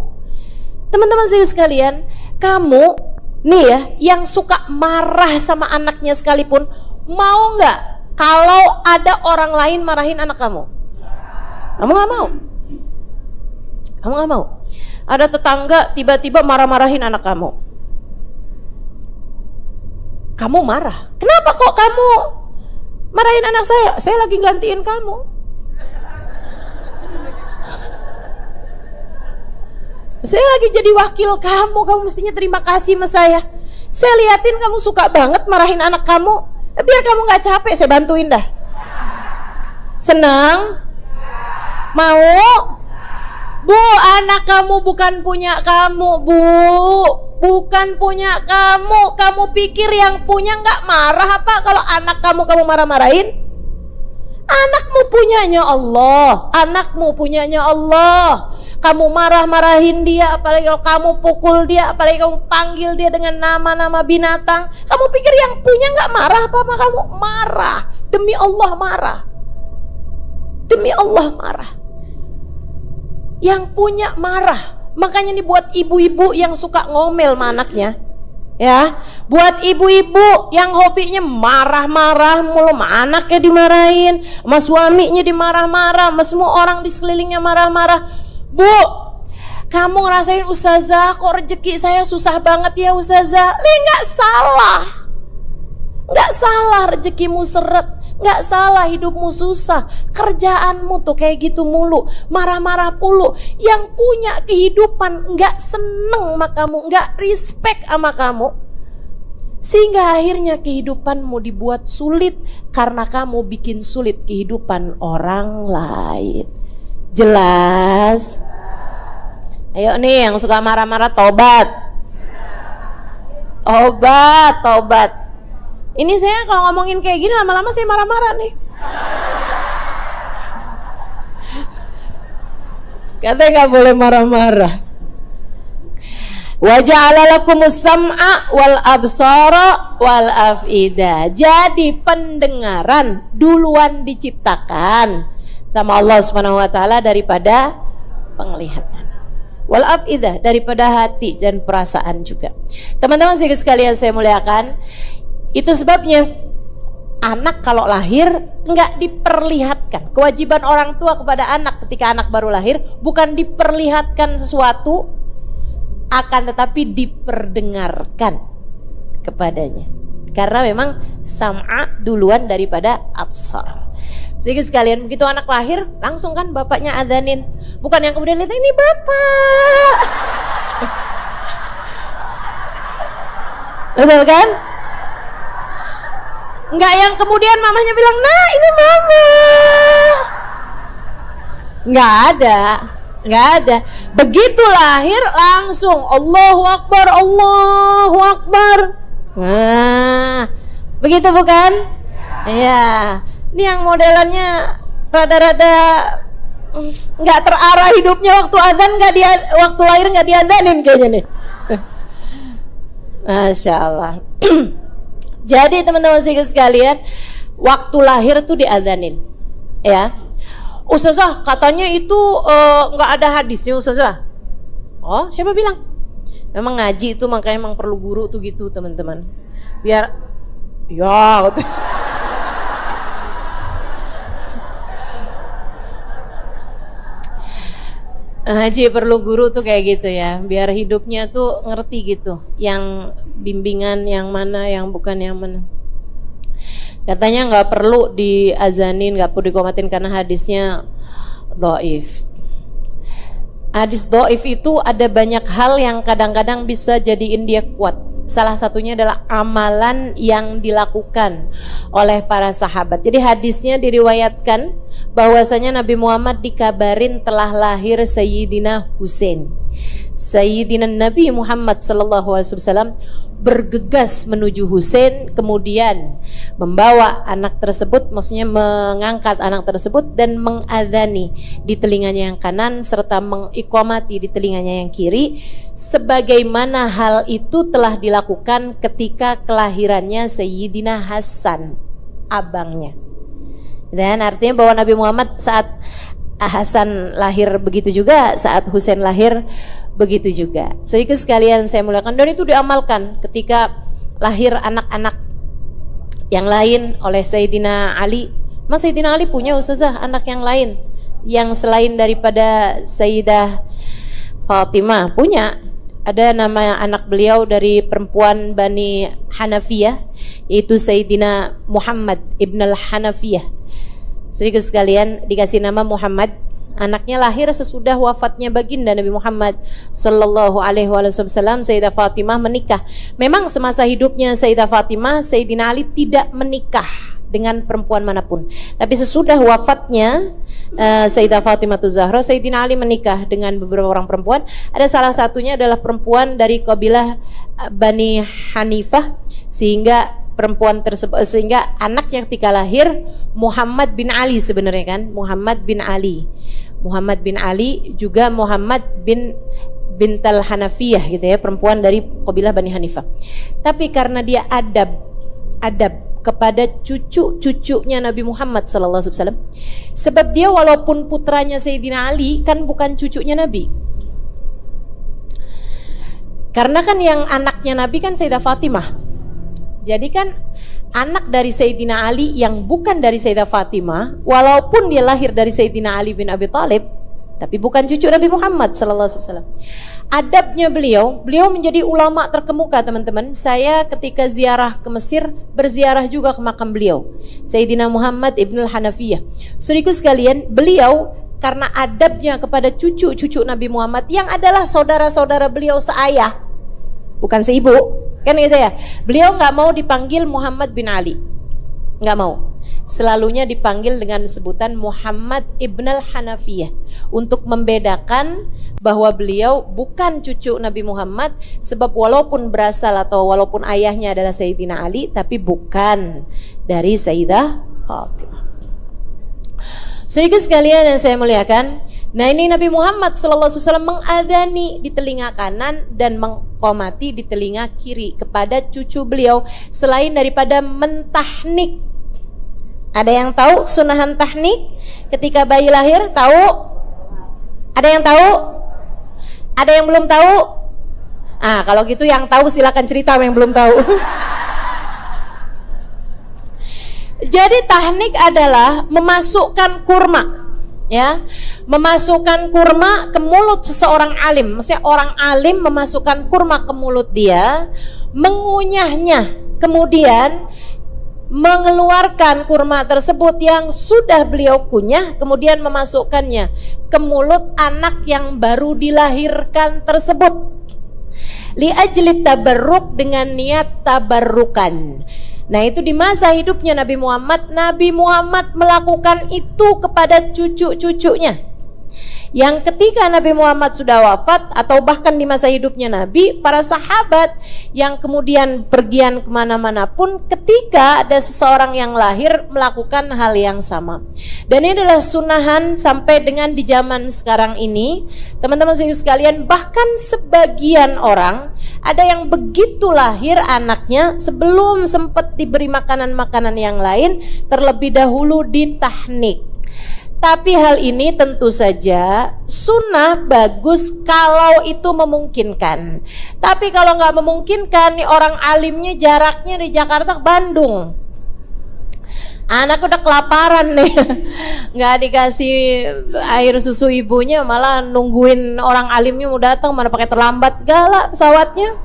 Teman-teman sekalian, kamu nih ya yang suka marah sama anaknya sekalipun, mau nggak kalau ada orang lain marahin anak kamu? Kamu nggak mau. Kamu nggak mau. Ada tetangga tiba-tiba marah-marahin anak kamu, kamu marah. Kenapa kok kamu Marahin anak saya lagi gantiin kamu. Saya lagi jadi wakil kamu mestinya terima kasih sama saya. Saya liatin kamu suka banget marahin anak kamu, biar kamu gak capek, saya bantuin dah. Senang? Mau? Bu, anak kamu bukan punya kamu, Bu. Bukan punya kamu. Kamu pikir yang punya gak marah apa kalau anak kamu marah-marahin? Anakmu punyanya Allah. Anakmu punyanya Allah. Kamu marah-marahin dia, apalagi kalau kamu pukul dia, apalagi kamu panggil dia dengan nama-nama binatang. Kamu pikir yang punya gak marah apa sama kamu? Marah. Demi Allah marah. Demi Allah marah. Yang punya marah. Makanya nih buat ibu-ibu yang suka ngomel sama anaknya, ya, buat ibu-ibu yang hobinya marah-marah mulu, sama anaknya dimarahin, sama suaminya dimarah-marah, sama semua orang di sekelilingnya marah-marah. Bu, kamu ngerasain ustazah, kok rezeki saya susah banget ya ustazah. Nggak salah. Nggak salah rezekimu seret. Nggak salah hidupmu susah. Kerjaanmu tuh kayak gitu mulu, marah-marah pulu. Yang punya kehidupan nggak seneng sama kamu, nggak respect sama kamu, sehingga akhirnya kehidupanmu dibuat sulit karena kamu bikin sulit kehidupan orang lain. Jelas? Ayo nih yang suka marah-marah tobat. Tobat. Ini saya kalau ngomongin kayak gini lama-lama saya marah-marah nih. Katanya gak boleh marah-marah. Wa ja'ala lakumus sam'a wal absara wal af'idah. Jadi pendengaran duluan diciptakan sama Allah Subhanahu wa taala daripada penglihatan. Wal afidah, daripada hati dan perasaan juga. Teman-teman sekalian saya muliakan, itu sebabnya anak kalau lahir enggak diperlihatkan. Kewajiban orang tua kepada anak ketika anak baru lahir bukan diperlihatkan sesuatu, akan tetapi diperdengarkan kepadanya. Karena memang sam'a duluan daripada absar. Sehingga sekalian begitu anak lahir langsung kan bapaknya adzanin, bukan yang kemudian lihat ini bapak. Betul kan? Enggak yang kemudian mamanya bilang nah ini mama. Enggak ada. Begitu lahir langsung Allahu Akbar, Allahu Akbar. Nah, begitu bukan? Iya. Ini yang modelannya rada-rada nggak terarah hidupnya, waktu azan nggak dia, waktu lahir nggak diadanin kayaknya nih. Masya Allah. Jadi teman-teman sekalian, waktu lahir tuh diadanin, ya. Ustazah katanya itu nggak ada hadisnya Ustazah. Oh siapa bilang? Memang ngaji itu makanya emang perlu guru tuh gitu teman-teman. Biar ya. Haji perlu guru tuh kayak gitu ya, biar hidupnya tuh ngerti gitu, yang bimbingan yang mana, yang bukan yang mana. Katanya nggak perlu diazanin, nggak perlu dikomatin karena hadisnya dhaif. Hadis dhaif itu ada banyak hal yang kadang-kadang bisa jadiin dia kuat. Salah satunya adalah amalan yang dilakukan oleh para sahabat. Jadi hadisnya diriwayatkan bahwasanya Nabi Muhammad dikabarin telah lahir Sayyidina Husain. Sayyidina Nabi Muhammad SAW bergegas menuju Husain, kemudian membawa anak tersebut, maksudnya mengangkat anak tersebut dan mengadzani di telinganya yang kanan serta mengiqamati di telinganya yang kiri, sebagaimana hal itu telah dilakukan ketika kelahirannya Sayyidina Hasan, abangnya. Dan artinya bahwa Nabi Muhammad saat Hasan lahir begitu juga, saat Husain lahir begitu juga. Sedikit sekalian saya muliakan, dan itu diamalkan ketika lahir anak-anak yang lain oleh Sayyidina Ali. Mas Sayyidina Ali punya Ustazah anak yang lain yang selain daripada Sayyidah Fatimah? Punya. ada nama anak beliau dari perempuan Bani Hanafiyah, yaitu Sayyidina Muhammad ibn al-Hanafiyah. Saudara sekalian, dikasih nama Muhammad. Anaknya lahir sesudah wafatnya baginda Nabi Muhammad sallallahu alaihi wasallam. Sayyidah Fatimah menikah. Memang semasa hidupnya Sayyidah Fatimah, Sayyidina Ali tidak menikah dengan perempuan manapun. Tapi sesudah wafatnya Sayyidah Fatimah Zahra, Sayyidina Ali menikah dengan beberapa orang perempuan. Ada salah satunya adalah perempuan dari kabilah Bani Hanifah, sehingga perempuan tersebut, sehingga anaknya ketika lahir Muhammad bin Ali sebenarnya kan, Muhammad bin Ali juga Muhammad bin Bintal Hanafiyah gitu ya, perempuan dari kabilah Bani Hanifah. Tapi karena dia adab kepada cucu-cucunya Nabi Muhammad SAW, sebab dia walaupun putranya Sayyidina Ali kan bukan cucunya Nabi, karena kan yang anaknya Nabi kan Sayyidah Fatimah. Jadi kan anak dari Sayyidina Ali yang bukan dari Sayyidah Fatimah, walaupun dia lahir dari Sayyidina Ali bin Abi Thalib, tapi bukan cucu Nabi Muhammad SAW. Adabnya beliau menjadi ulama terkemuka, teman-teman. Saya ketika ziarah ke Mesir, berziarah juga ke makam beliau, Sayyidina Muhammad ibn al-Hanafiyah. Saudaraku sekalian, beliau karena adabnya kepada cucu-cucu Nabi Muhammad yang adalah saudara-saudara beliau seayah, bukan seibu, kan gitu ya. Beliau nggak mau dipanggil Muhammad bin Ali, nggak mau. Selalunya dipanggil dengan sebutan Muhammad ibn al-Hanafiyah, untuk membedakan bahwa beliau bukan cucu Nabi Muhammad, sebab walaupun berasal atau walaupun ayahnya adalah Sayyidina Ali, tapi bukan dari Sayyidah Fatimah. Saudara sekalian yang saya muliakan, nah ini Nabi Muhammad SAW mengadani di telinga kanan dan mengqomati di telinga kiri kepada cucu beliau, selain daripada mentahnik. Ada yang tahu sunahan tahnik ketika bayi lahir? Tahu? Ada yang tahu? Ada yang belum tahu? Kalau gitu yang tahu silakan cerita, yang belum tahu. Jadi tahnik adalah memasukkan kurma, ya, memasukkan kurma ke mulut seseorang alim. Maksudnya orang alim memasukkan kurma ke mulut dia, mengunyahnya, kemudian mengeluarkan kurma tersebut yang sudah beliau kunyah, kemudian memasukkannya ke mulut anak yang baru dilahirkan tersebut, li ajli tabarruk, dengan niat tabarrukan. Nah itu di masa hidupnya Nabi Muhammad melakukan itu kepada cucu-cucunya. Yang ketika Nabi Muhammad sudah wafat, atau bahkan di masa hidupnya Nabi, para sahabat yang kemudian pergian kemana-mana pun, ketika ada seseorang yang lahir melakukan hal yang sama. Dan ini adalah sunahan sampai dengan di zaman sekarang ini, teman-teman sekalian. Bahkan sebagian orang ada yang begitu lahir anaknya, sebelum sempat diberi makanan-makanan yang lain, terlebih dahulu ditahnik. Tapi hal ini tentu saja sunnah, bagus kalau itu memungkinkan. Tapi kalau nggak memungkinkan, nih orang alimnya jaraknya di Jakarta ke Bandung, anak udah kelaparan nih, nggak dikasih air susu ibunya, malah nungguin orang alimnya mau datang, mana pakai terlambat segala pesawatnya.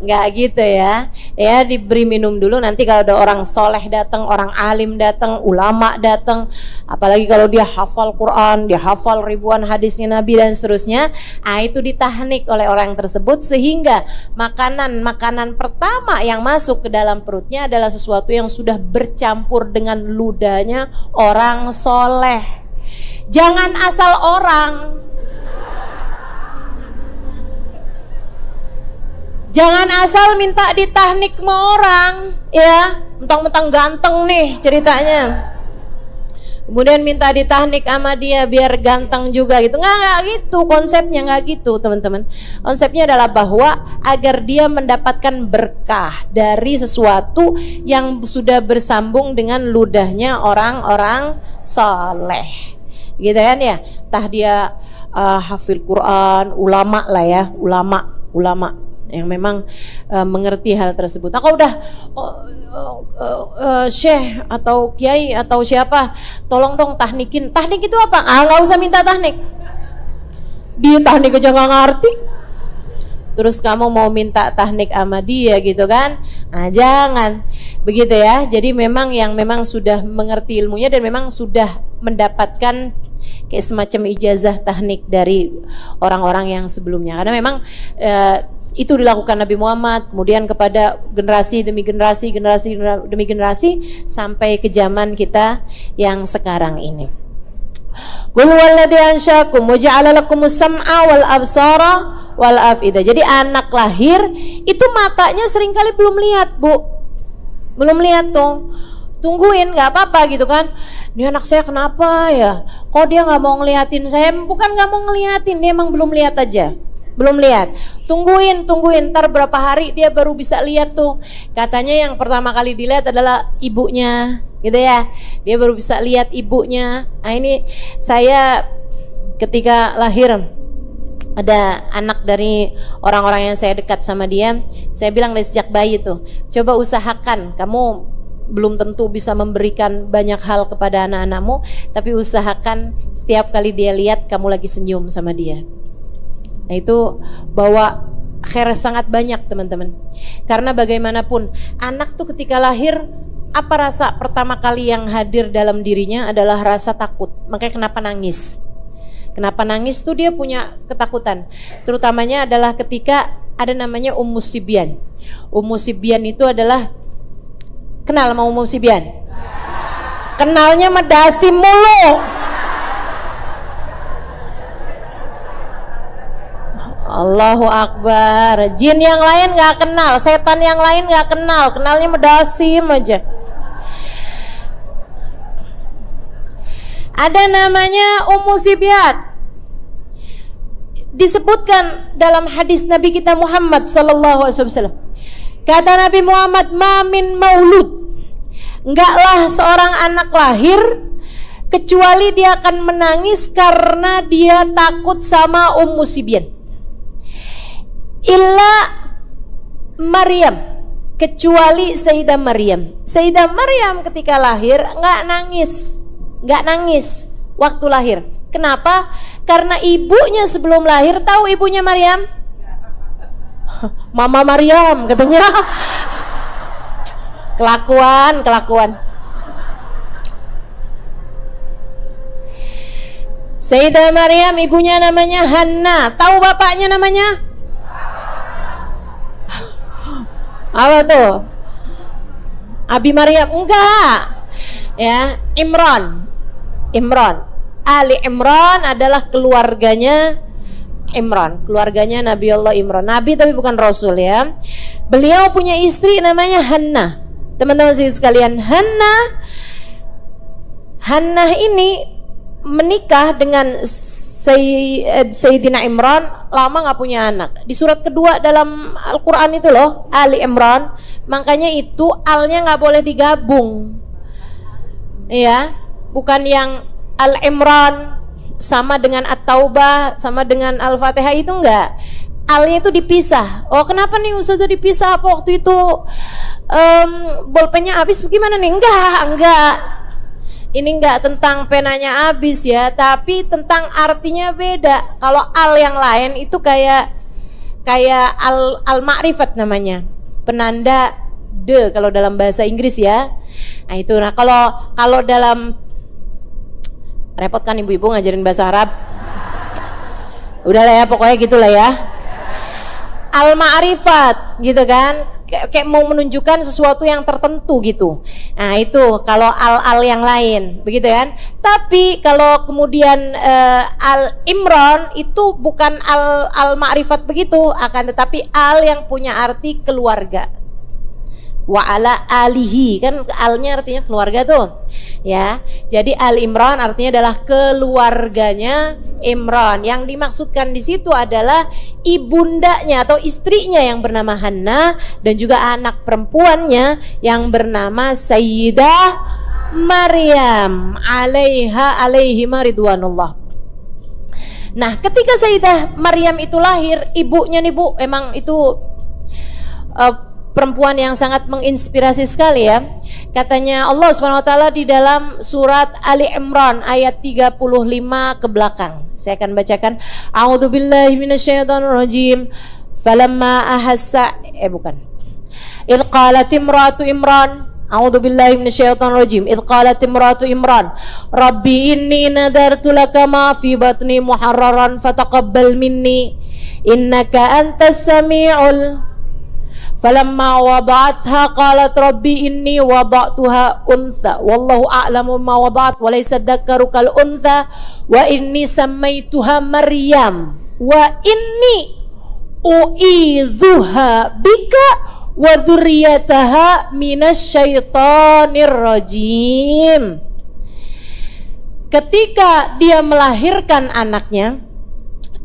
Nggak gitu ya. Ya, diberi minum dulu, nanti kalau ada orang soleh datang, orang alim datang, ulama datang, apalagi kalau dia hafal Quran, dia hafal ribuan hadisnya Nabi dan seterusnya, itu ditahnik oleh orang tersebut, sehingga makanan pertama yang masuk ke dalam perutnya adalah sesuatu yang sudah bercampur dengan ludahnya orang soleh. Jangan asal orang, jangan asal minta ditahnik sama orang, ya, mentang-mentang ganteng nih ceritanya, kemudian minta ditahnik sama dia biar ganteng juga gitu. Nggak gitu konsepnya, nggak gitu teman-teman. Konsepnya adalah bahwa agar dia mendapatkan berkah dari sesuatu yang sudah bersambung dengan ludahnya orang-orang saleh, gitu kan ya. Tah dia hafil Quran, ulama lah ya, ulama yang memang mengerti hal tersebut. Nah kalau udah syekh atau kiai atau siapa, tolong dong tahnikin. Tahnik itu apa? Nggak usah minta tahnik. Dia tahnik aja nggak ngerti. terus kamu mau minta tahnik sama dia gitu kan? Nah, jangan begitu ya. Jadi memang yang memang sudah mengerti ilmunya dan memang sudah mendapatkan kayak semacam ijazah tahnik dari orang-orang yang sebelumnya. Karena memang itu dilakukan Nabi Muhammad, kemudian kepada generasi demi generasi, generasi demi generasi sampai ke zaman kita yang sekarang ini. Qul huwallazi ansyakum wa ja'ala lakumus sam'a wal absara wal af'idah. Jadi anak lahir itu matanya seringkali belum lihat, Bu. Belum lihat tuh. Tungguin, nggak apa-apa gitu kan. Ini anak saya kenapa ya? Kok dia nggak mau ngeliatin saya? Bukan nggak mau ngeliatin, dia emang belum lihat aja. Belum lihat. Tungguin, ntar berapa hari dia baru bisa lihat tuh. Katanya yang pertama kali dilihat adalah ibunya, gitu ya. Dia baru bisa lihat ibunya. Nah, ini saya ketika lahir ada anak dari orang-orang yang saya dekat sama dia, saya bilang dari sejak bayi tuh, coba usahakan, kamu belum tentu bisa memberikan banyak hal kepada anak-anakmu, tapi usahakan setiap kali dia lihat kamu lagi senyum sama dia. Nah, itu bawa khair sangat banyak, teman-teman. Karena bagaimanapun anak tuh ketika lahir, apa rasa pertama kali yang hadir dalam dirinya adalah rasa takut. Makanya kenapa nangis? Kenapa nangis tuh dia punya ketakutan. Terutamanya adalah ketika ada namanya Ummu Sibyan. Ummu Sibyan itu adalah, kenal sama Ummu Sibyan? Kenalnya medasi mulu. Allahu Akbar. Jin yang lain gak kenal, setan yang lain gak kenal, kenalnya medasim aja. Ada namanya Ummu Sibyan. Disebutkan dalam hadis Nabi kita Muhammad sallallahu alaihi wasallam. Kata Nabi Muhammad, "Ma min maulud." Enggaklah seorang anak lahir kecuali dia akan menangis karena dia takut sama Ummu Sibyan. Illa Maryam, kecuali Sayyidah Maryam. Sayyidah Maryam ketika lahir nggak nangis waktu lahir. Kenapa? Karena ibunya sebelum lahir, tahu ibunya Maryam? Mama Maryam katanya. Kelakuan. Sayyidah Maryam ibunya namanya Hanna. Tahu bapaknya namanya? Apa tuh? Abi Maryam? Enggak. Ya, Imran. Ali Imran adalah keluarganya Imran, keluarganya Nabi Allah Imran. Nabi tapi bukan Rasul ya. Beliau punya istri namanya Hanna. Teman-teman sekalian, Hanna ini menikah dengan Sayyidina Imran, lama gak punya anak. Di surat kedua dalam Al-Quran itu loh, Ali Imran. Makanya itu alnya gak boleh digabung. Ya, bukan yang Al-Imran sama dengan At-Taubah sama dengan Al-Fatihah, itu enggak. Alnya itu dipisah. Oh, kenapa nih Ustaz itu dipisah? Apa waktu itu bolpennya habis bagaimana nih? Enggak. Ini enggak tentang penanya habis ya, tapi tentang artinya beda. Kalau al yang lain itu kayak al-ma'rifat namanya, penanda de kalau dalam bahasa Inggris ya. Nah itu. Nah kalau dalam, repot kan ibu-ibu ngajarin bahasa Arab. Udah lah ya, pokoknya gitulah ya. Al-ma'rifat gitu kan, kayak mau menunjukkan sesuatu yang tertentu gitu. Nah itu kalau al yang lain begitu kan. Tapi kalau kemudian al-imran itu bukan al-ma'rifat begitu, akan tetapi al yang punya arti keluarga. Wa ala alihi, kan alnya artinya keluarga tuh ya. Jadi Al-Imran artinya adalah keluarganya Imran. Yang dimaksudkan di situ adalah ibundanya atau istrinya yang bernama Hanna dan juga anak perempuannya yang bernama Sayyidah Maryam alaihi ridwanullah. Nah, ketika Sayyidah Maryam itu lahir, ibunya nih Bu, emang itu perempuan yang sangat menginspirasi sekali ya. Katanya Allah SWT di dalam surat Ali Imran ayat 35 ke belakang. Saya akan bacakan. A'udzubillahi minasyaitonirrajim. falamma ahassa bukan. Idh qalat imra'atu Imran, a'udzu billahi minasyaitonir rajim. Idh qalat imra'atu Imran, rabbi inni nadartu laka ma fi batni muharraran fataqabbal minni innaka antas samiul. Falamma wada'atha qalat rabbi inni wada'tuha untha wallahu a'lamu ma wada'at wa laysa dzakaru kal untha wa inni sammaituha Maryam wa inni u'idzuha bika wa dzurriyyataha minasyaitonir rajim. Ketika dia melahirkan anaknya,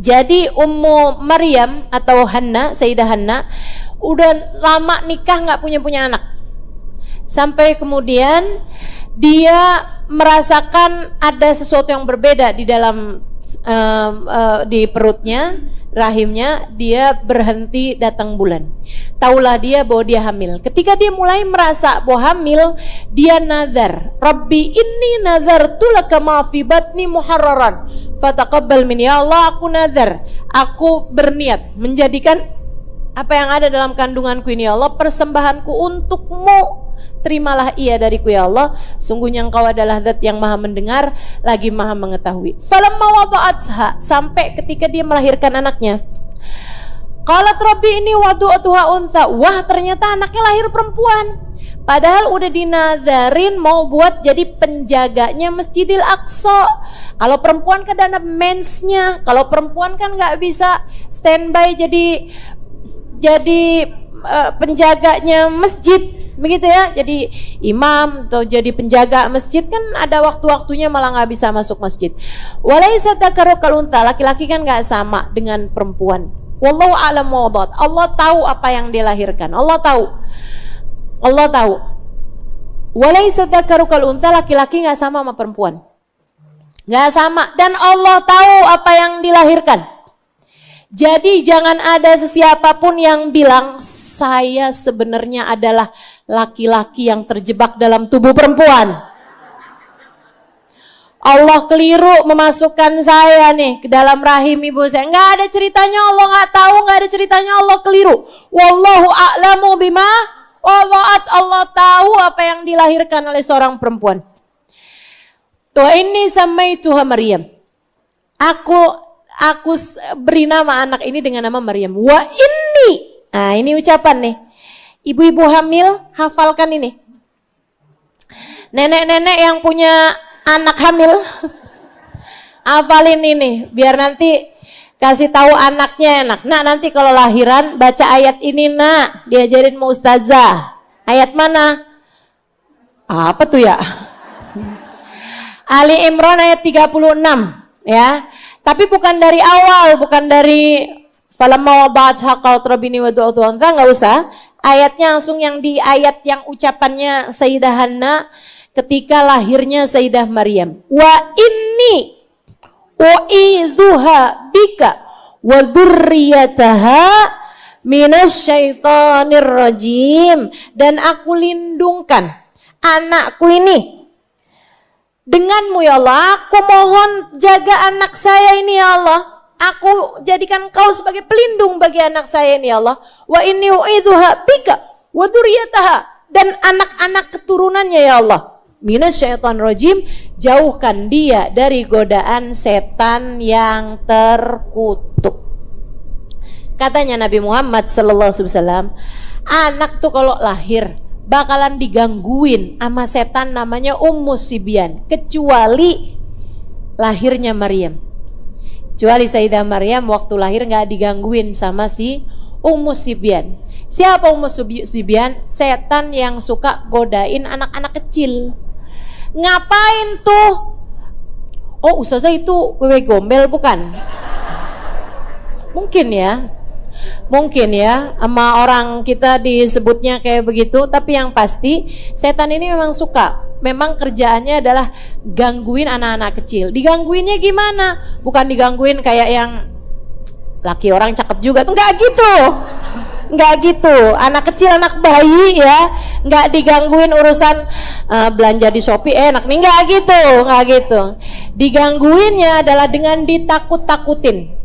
jadi Ummu Maryam atau Hanna, Sayyidah Hanna udah lama nikah nggak punya anak, sampai kemudian dia merasakan ada sesuatu yang berbeda di dalam di perutnya, rahimnya. Dia berhenti datang bulan. Taulah dia bahwa dia hamil. Ketika dia mulai merasa bahwa hamil, dia nazar, Rabbi inni nazartu laka ma fi batni muharraran fataqabbal minni. Ya Allah, aku nazar, aku berniat menjadikan apa yang ada dalam kandunganku ini, ya Allah, persembahanku untukmu. Terimalah ia dariku, ya Allah. Sungguhnya engkau adalah zat yang maha mendengar lagi maha mengetahui. Falamma wada'atha, sampai ketika dia melahirkan anaknya, qalat rabbi ini wadu'atuha untha. Wah, ternyata anaknya lahir perempuan. Padahal udah dinazarin mau buat jadi penjaganya Masjidil Aqsa. Kalau perempuan kan ada mensnya. Kalau perempuan kan nggak bisa standby jadi penjaganya masjid, begitu ya. Jadi imam atau jadi penjaga masjid kan ada waktu-waktunya, malah nggak bisa masuk masjid. Walaysa dzakaru kal untha, laki-laki kan nggak sama dengan perempuan. Wallahu a'lam wada'at, Allah tahu apa yang dilahirkan. Allah tahu. Walaysa dzakaru kal untha, laki-laki nggak sama perempuan, nggak sama. Dan Allah tahu apa yang dilahirkan. Jadi jangan ada sesiapapun yang bilang saya sebenarnya adalah laki-laki yang terjebak dalam tubuh perempuan. Allah keliru memasukkan saya nih ke dalam rahim ibu saya. Nggak ada ceritanya, Allah nggak tahu, nggak ada ceritanya, Allah keliru. Wallahu a'lamu bima wada'at, Allah tahu apa yang dilahirkan oleh seorang perempuan. Wa inni sammaituha Maryam. Aku beri nama anak ini dengan nama Maryam. Wa inni. Nah, ini ucapan nih. Ibu-ibu hamil, hafalkan ini. Nenek-nenek yang punya anak hamil, hafalin ini. Biar nanti kasih tahu anaknya enak. Nah, nanti kalau lahiran baca ayat ini, nak. Diajarin mau ustazah. Ayat mana? Apa tuh ya? Ali Imran ayat 36. Ya. Tapi bukan dari awal, bukan dari falamma wada'atha qalat rabbi inni wadu'tuha untha, enggak usah. Ayatnya langsung yang di ayat yang ucapannya Sayyidah Hanna ketika lahirnya Sayyidah Maryam. Wa inni u'idzuha bika wa dzurriyyataha minasyaitonir rajim, dan aku lindungkan anakku ini denganmu, ya Allah. Aku mohon jaga anak saya ini, ya Allah. Aku jadikan kau sebagai pelindung bagi anak saya ini, ya Allah. Wa inni u'idzuha bika wa dzurriyyataha, dan anak-anak keturunannya, ya Allah, minasyaitonir rajim, jauhkan dia dari godaan setan yang terkutuk. Katanya Nabi Muhammad SAW, anak tuh kalau lahir bakalan digangguin sama setan namanya Ummu Sibyan, kecuali lahirnya Maryam. Kecuali Sayyidah Maryam waktu lahir nggak digangguin sama si Ummu Sibyan. Siapa Ummu Sibyan? Setan yang suka godain anak-anak kecil. Ngapain tuh? Oh, ustazah itu wewe gombel bukan? Mungkin ya, sama orang kita disebutnya kayak begitu. Tapi yang pasti setan ini memang suka, memang kerjaannya adalah gangguin anak-anak kecil. Digangguinnya gimana? Bukan digangguin kayak yang laki orang cakep juga tuh, nggak gitu. Anak kecil, anak bayi ya, nggak digangguin urusan belanja di Shopee enak nih, nggak gitu. Digangguinnya adalah dengan ditakut-takutin.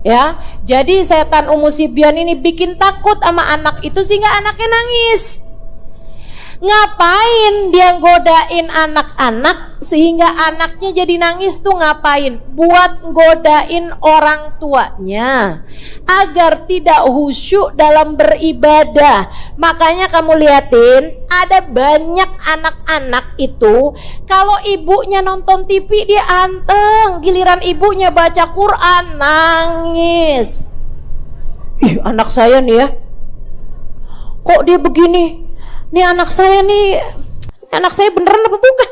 Ya, jadi setan Ummu Sibyan ini bikin takut sama anak itu sehingga anaknya nangis. Ngapain dia godain anak-anak sehingga anaknya jadi nangis tuh ngapain? Buat godain orang tuanya agar tidak khusyuk dalam beribadah. Makanya kamu liatin, ada banyak anak-anak itu kalau ibunya nonton TV dia anteng, giliran ibunya baca Quran nangis. Ih, anak saya nih ya, kok dia begini? Nih anak saya beneran apa bukan?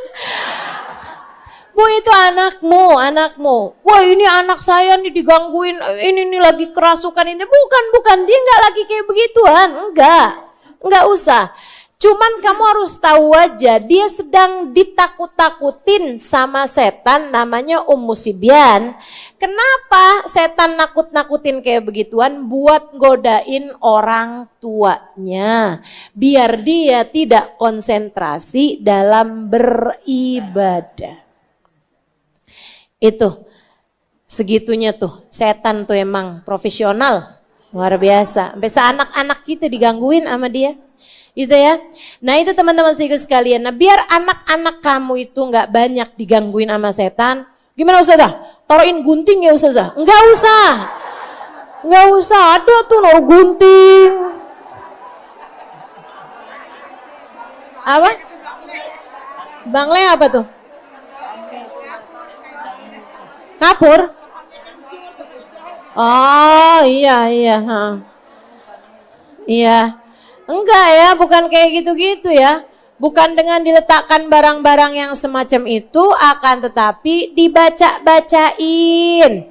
Bu, itu anakmu. Wah, ini anak saya nih digangguin, ini lagi kerasukan ini. Bukan, dia nggak lagi kayak begituan, enggak usah. Cuman kamu harus tahu aja, dia sedang ditakut-takutin sama setan namanya Ummu Sibyan. Kenapa setan nakut-nakutin kayak begituan? Buat godain orang tuanya, biar dia tidak konsentrasi dalam beribadah. Itu, segitunya tuh, setan tuh emang profesional, luar biasa. Sampai anak-anak kita digangguin sama dia. Gitu ya. Nah itu teman-teman sekalian. Nah biar anak-anak kamu itu nggak banyak digangguin sama setan. Gimana Ustazah? Taruhin gunting ya Ustazah? Nggak usah. Ada tuh naruh gunting. Apa? Bangle apa tuh? Kapur? Oh iya. Iya. Enggak ya, bukan kayak gitu-gitu ya. Bukan dengan diletakkan barang-barang yang semacam itu, akan tetapi dibaca-bacain.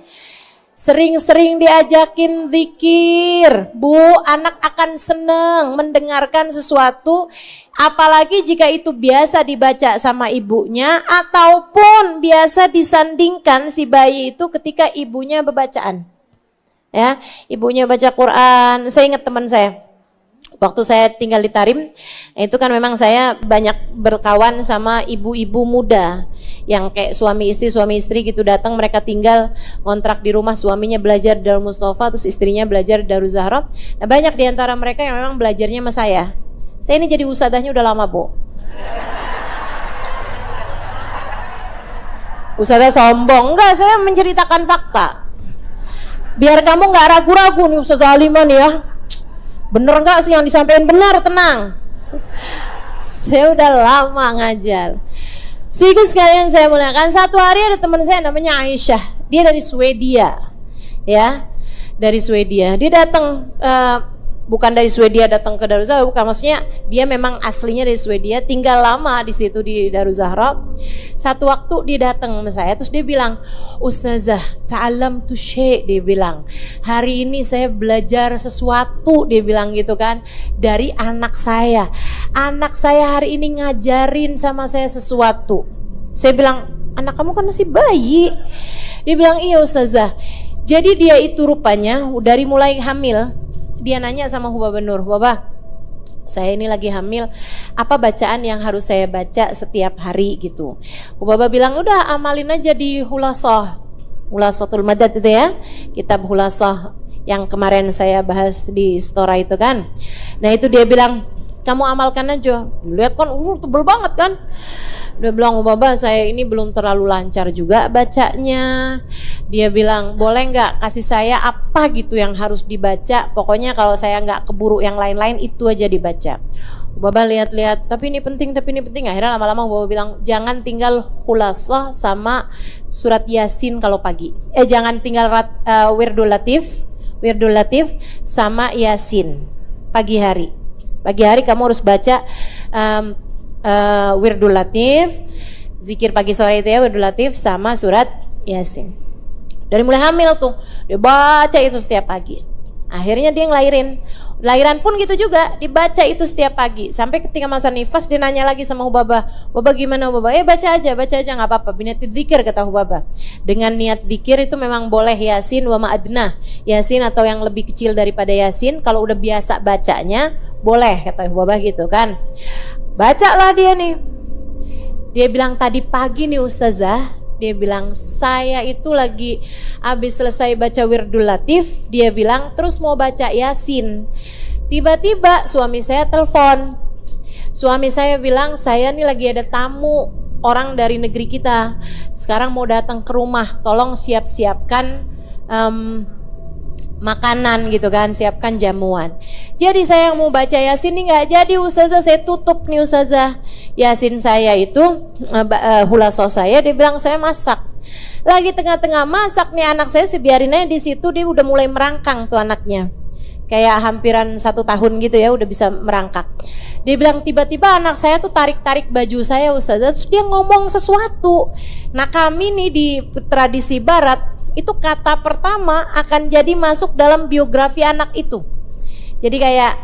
Sering-sering diajakin zikir. Bu, anak akan seneng mendengarkan sesuatu, apalagi jika itu biasa dibaca sama ibunya, ataupun biasa disandingkan si bayi itu ketika ibunya bacaan. Ya, ibunya baca Quran. Saya ingat teman saya. Waktu saya tinggal di Tarim, itu kan memang saya banyak berkawan sama ibu-ibu muda yang kayak suami istri gitu datang, mereka tinggal ngontrak di rumah, suaminya belajar di Darul Mustafa, terus istrinya belajar di Darul Zahra. Nah, banyak di antara mereka yang memang belajarnya sama saya. Saya ini jadi ustadzahnya udah lama, Bu. Ustadzah sombong? Enggak, saya menceritakan fakta. Biar kamu nggak ragu-ragu nih Ustadzah Halimah nih ya. Bener nggak sih yang disampaikan? Benar, tenang. Saya udah lama ngajar. Sehingga sekalian saya muliakan, satu hari ada teman saya namanya Aisyah. Dia dari Swedia, ya, dari Swedia. Dia datang, bukan dari Swedia datang ke Darul Zahra, bukan, maksudnya dia memang aslinya dari Swedia, tinggal lama di situ di Darul Zahra. Satu waktu dia datang sama saya, terus dia bilang, Ustazah, ta'alam tu syekh, dia bilang, hari ini saya belajar sesuatu, dia bilang gitu kan, dari anak saya. Anak saya hari ini ngajarin sama saya sesuatu. Saya bilang, anak kamu kan masih bayi. Dia bilang, iya Ustazah. Jadi dia itu rupanya dari mulai hamil, dia nanya sama Hubaba Nur, Hubaba, saya ini lagi hamil, apa bacaan yang harus saya baca setiap hari gitu. Hubaba bilang, udah amalin aja di Hulasatul Madad itu ya, kitab Hulasah yang kemarin saya bahas di Stora itu kan. Nah itu dia bilang, kamu amalkan aja. Lihat kan, tebel banget kan. Dia bilang, Baba saya ini belum terlalu lancar juga bacanya. Dia bilang, boleh nggak kasih saya apa gitu yang harus dibaca. Pokoknya kalau saya nggak keburu yang lain-lain itu aja dibaca. Baba lihat-lihat, tapi ini penting. Akhirnya lama-lama Baba bilang, jangan tinggal Khulasah sama surat Yasin kalau pagi. Jangan tinggal Wirdul Latif sama Yasin pagi hari. Pagi hari kamu harus baca Wirdul Latif, zikir pagi sore itu ya, Wirdul Latif sama surat Yasin. Dari mulai hamil tuh dia baca itu setiap pagi. Akhirnya dia ngelahirin. Lahiran pun gitu juga, dibaca itu setiap pagi. Sampai ketika masa nifas dia nanya lagi sama Hubaba, Hubaba gimana Hubaba? Baca aja nggak apa-apa. Biniat dzikir kata Hubaba. Dengan niat dzikir itu memang boleh Yasin wa ma'adna. Yasin atau yang lebih kecil daripada Yasin. Kalau udah biasa bacanya boleh kata Hubaba gitu kan. Bacalah dia nih. Dia bilang tadi pagi nih Ustazah, Dia bilang, saya itu lagi habis selesai baca Wirdul Latif. Dia bilang, terus mau baca Yasin. Tiba-tiba suami saya telepon. Suami saya bilang, saya nih lagi ada tamu, orang dari negeri kita. Sekarang mau datang ke rumah, tolong siapkan makanan gitu kan, siapkan jamuan. Jadi saya yang mau baca Yasin ini nggak jadi Ustazah, saya tutup nih Ustazah. Yasin saya itu hulaso saya, dia bilang saya masak. Lagi tengah-tengah masak nih anak saya, biarin aja di situ, dia udah mulai merangkang tuh anaknya. Kayak hampiran 1 tahun gitu ya, udah bisa merangkak. Dia bilang tiba-tiba anak saya tuh tarik-tarik baju saya Ustazah, terus dia ngomong sesuatu. Nah kami nih di tradisi barat, itu kata pertama akan jadi masuk dalam biografi anak itu. Jadi kayak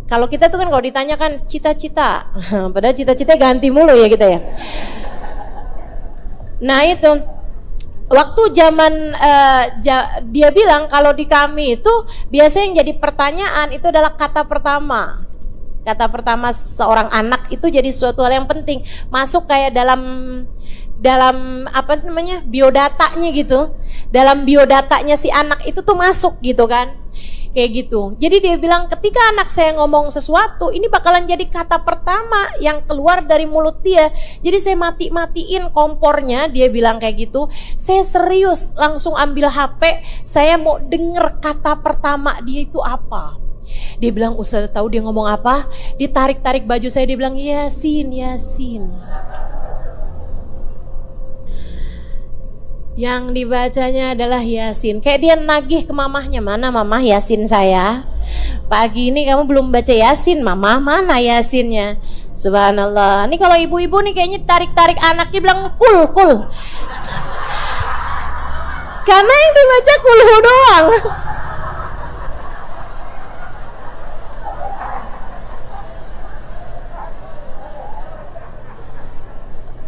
kalau kita tuh kan kalau ditanyakan cita-cita, padahal cita-cita ganti mulu ya kita ya. Nah itu waktu zaman dia bilang kalau di kami itu biasanya yang jadi pertanyaan itu adalah kata pertama. Kata pertama seorang anak itu jadi suatu hal yang penting, masuk kayak dalam apa namanya biodatanya gitu, dalam biodatanya si anak itu tuh masuk gitu kan, kayak gitu. Jadi dia bilang ketika anak saya ngomong sesuatu ini bakalan jadi kata pertama yang keluar dari mulut dia. Jadi saya matiin kompornya, dia bilang kayak gitu. Saya serius langsung ambil HP, saya mau denger kata pertama dia itu apa. Dia bilang Ustaz tahu dia ngomong apa? Ditarik-tarik baju saya, dia bilang Yasin, Yasin. Yang dibacanya adalah Yasin. Kayak dia nagih ke mamahnya, mana mamah Yasin saya? Pagi ini kamu belum baca Yasin, mamah mana Yasinnya? Subhanallah. Ini kalau ibu-ibu nih kayaknya tarik-tarik anaknya bilang kul. Karena yang dibaca kulhu doang.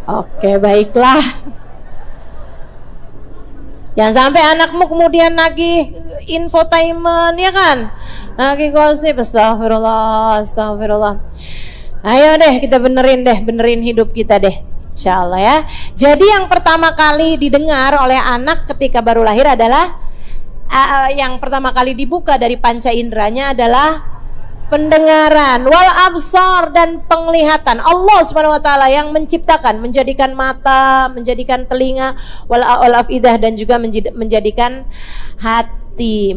Oke, baiklah. Jangan sampai anakmu kemudian nagih infotainment, ya kan? Nagih gosip, astagfirullah. Ayo deh kita benerin hidup kita deh, insyaallah ya. Jadi yang pertama kali didengar oleh anak ketika baru lahir adalah yang pertama kali dibuka dari panca inderanya adalah pendengaran, wal absar, dan penglihatan. Allah Subhanahu wa taala yang menciptakan, menjadikan mata, menjadikan telinga, wal afidah, dan juga menjadikan hati,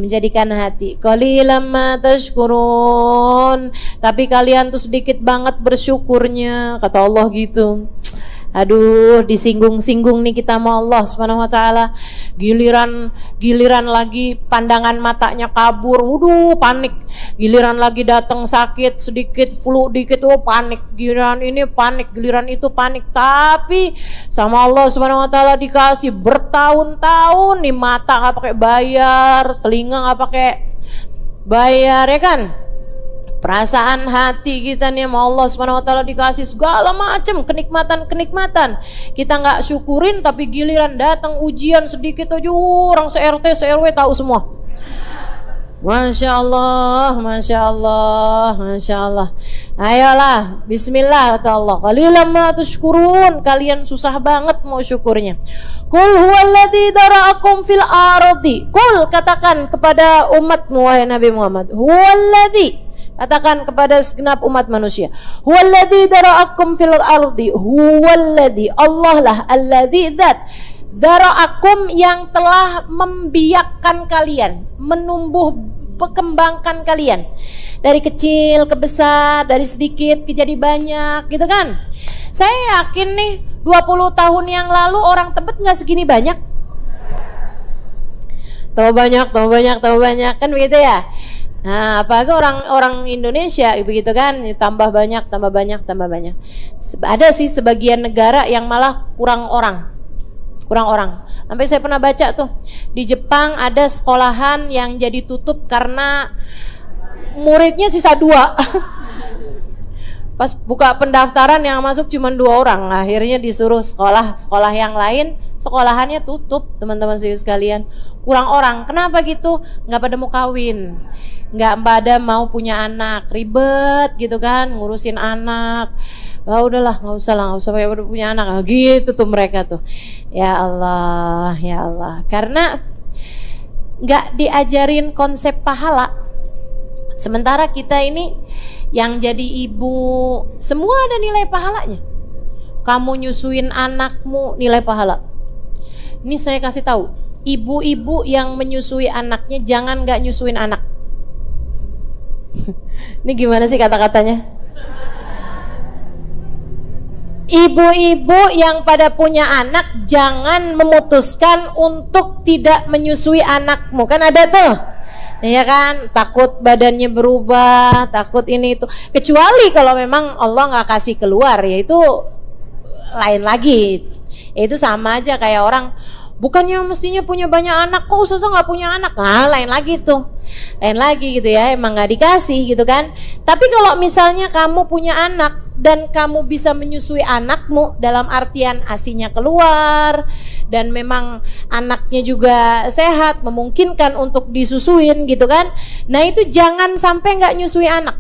qalilan ma tashkurun. Tapi kalian tuh sedikit banget bersyukurnya, kata Allah gitu. Aduh, disinggung-singgung nih kita sama Allah Subhanahu wa taala. Giliran lagi pandangan matanya kabur, waduh panik. Giliran lagi datang sakit sedikit, flu dikit, oh panik. Giliran ini panik, giliran itu panik. Tapi sama Allah Subhanahu wa taala dikasih bertahun-tahun nih, mata enggak pakai bayar, telinga enggak pakai bayar, ya kan? Perasaan hati kita nih sama Allah Subhanahu wa taala dikasih segala macam kenikmatan. Kita nggak syukurin, tapi giliran datang ujian sedikit aja orang se-RT se-RW tahu semua. Masya Allah. Ayolah, bismillah, kata Allah. Qalilan ma tusykurun, kalian susah banget mau syukurnya. Qul huwallazi dara'akum fil ardi. Qul, katakan kepada umatmu wahai Nabi Muhammad, huwallazi, katakan kepada segenap umat manusia, huwallazi dara'akum fil ardi, huwallazi, Allah lah, alladzi, zat, dara'akum, yang telah membiakkan kalian, kembangkan kalian dari kecil ke besar, dari sedikit ke jadi banyak, gitu kan. Saya yakin nih 20 tahun yang lalu orang Tebet nggak segini banyak. Tambah banyak kan begitu ya. Nah, apalagi orang Indonesia begitu kan, tambah banyak. Ada sih sebagian negara yang malah kurang orang. Sampai saya pernah baca tuh di Jepang ada sekolahan yang jadi tutup karena muridnya sisa 2. Pas buka pendaftaran yang masuk cuma 2 orang, akhirnya disuruh sekolah yang lain, sekolahannya tutup, teman-teman sekalian. Kurang orang, kenapa gitu? Nggak pada mau kawin, nggak pada mau punya anak, ribet gitu kan, ngurusin anak. Udahlah, nggak usah punya anak, gitu tuh mereka tuh. Ya Allah, karena nggak diajarin konsep pahala. Sementara kita ini yang jadi ibu semua ada nilai pahalanya. Kamu nyusuin anakmu nilai pahala. Ini saya kasih tahu, ibu-ibu yang menyusui anaknya jangan nggak nyusuin anak. Ini gimana sih kata-katanya? Ibu-ibu yang pada punya anak jangan memutuskan untuk tidak menyusui anakmu. Kan ada tuh, ya kan, takut badannya berubah, takut ini itu. Kecuali kalau memang Allah nggak kasih keluar, ya itu lain lagi. Ya itu sama aja kayak orang bukannya mestinya punya banyak anak, kok usah nggak punya anak. Nah, lain lagi tuh, lain lagi gitu ya, emang nggak dikasih gitu kan. Tapi kalau misalnya kamu punya anak dan kamu bisa menyusui anakmu, dalam artian ASInya keluar dan memang anaknya juga sehat, memungkinkan untuk disusuin gitu kan. Nah itu jangan sampai nggak nyusui anak.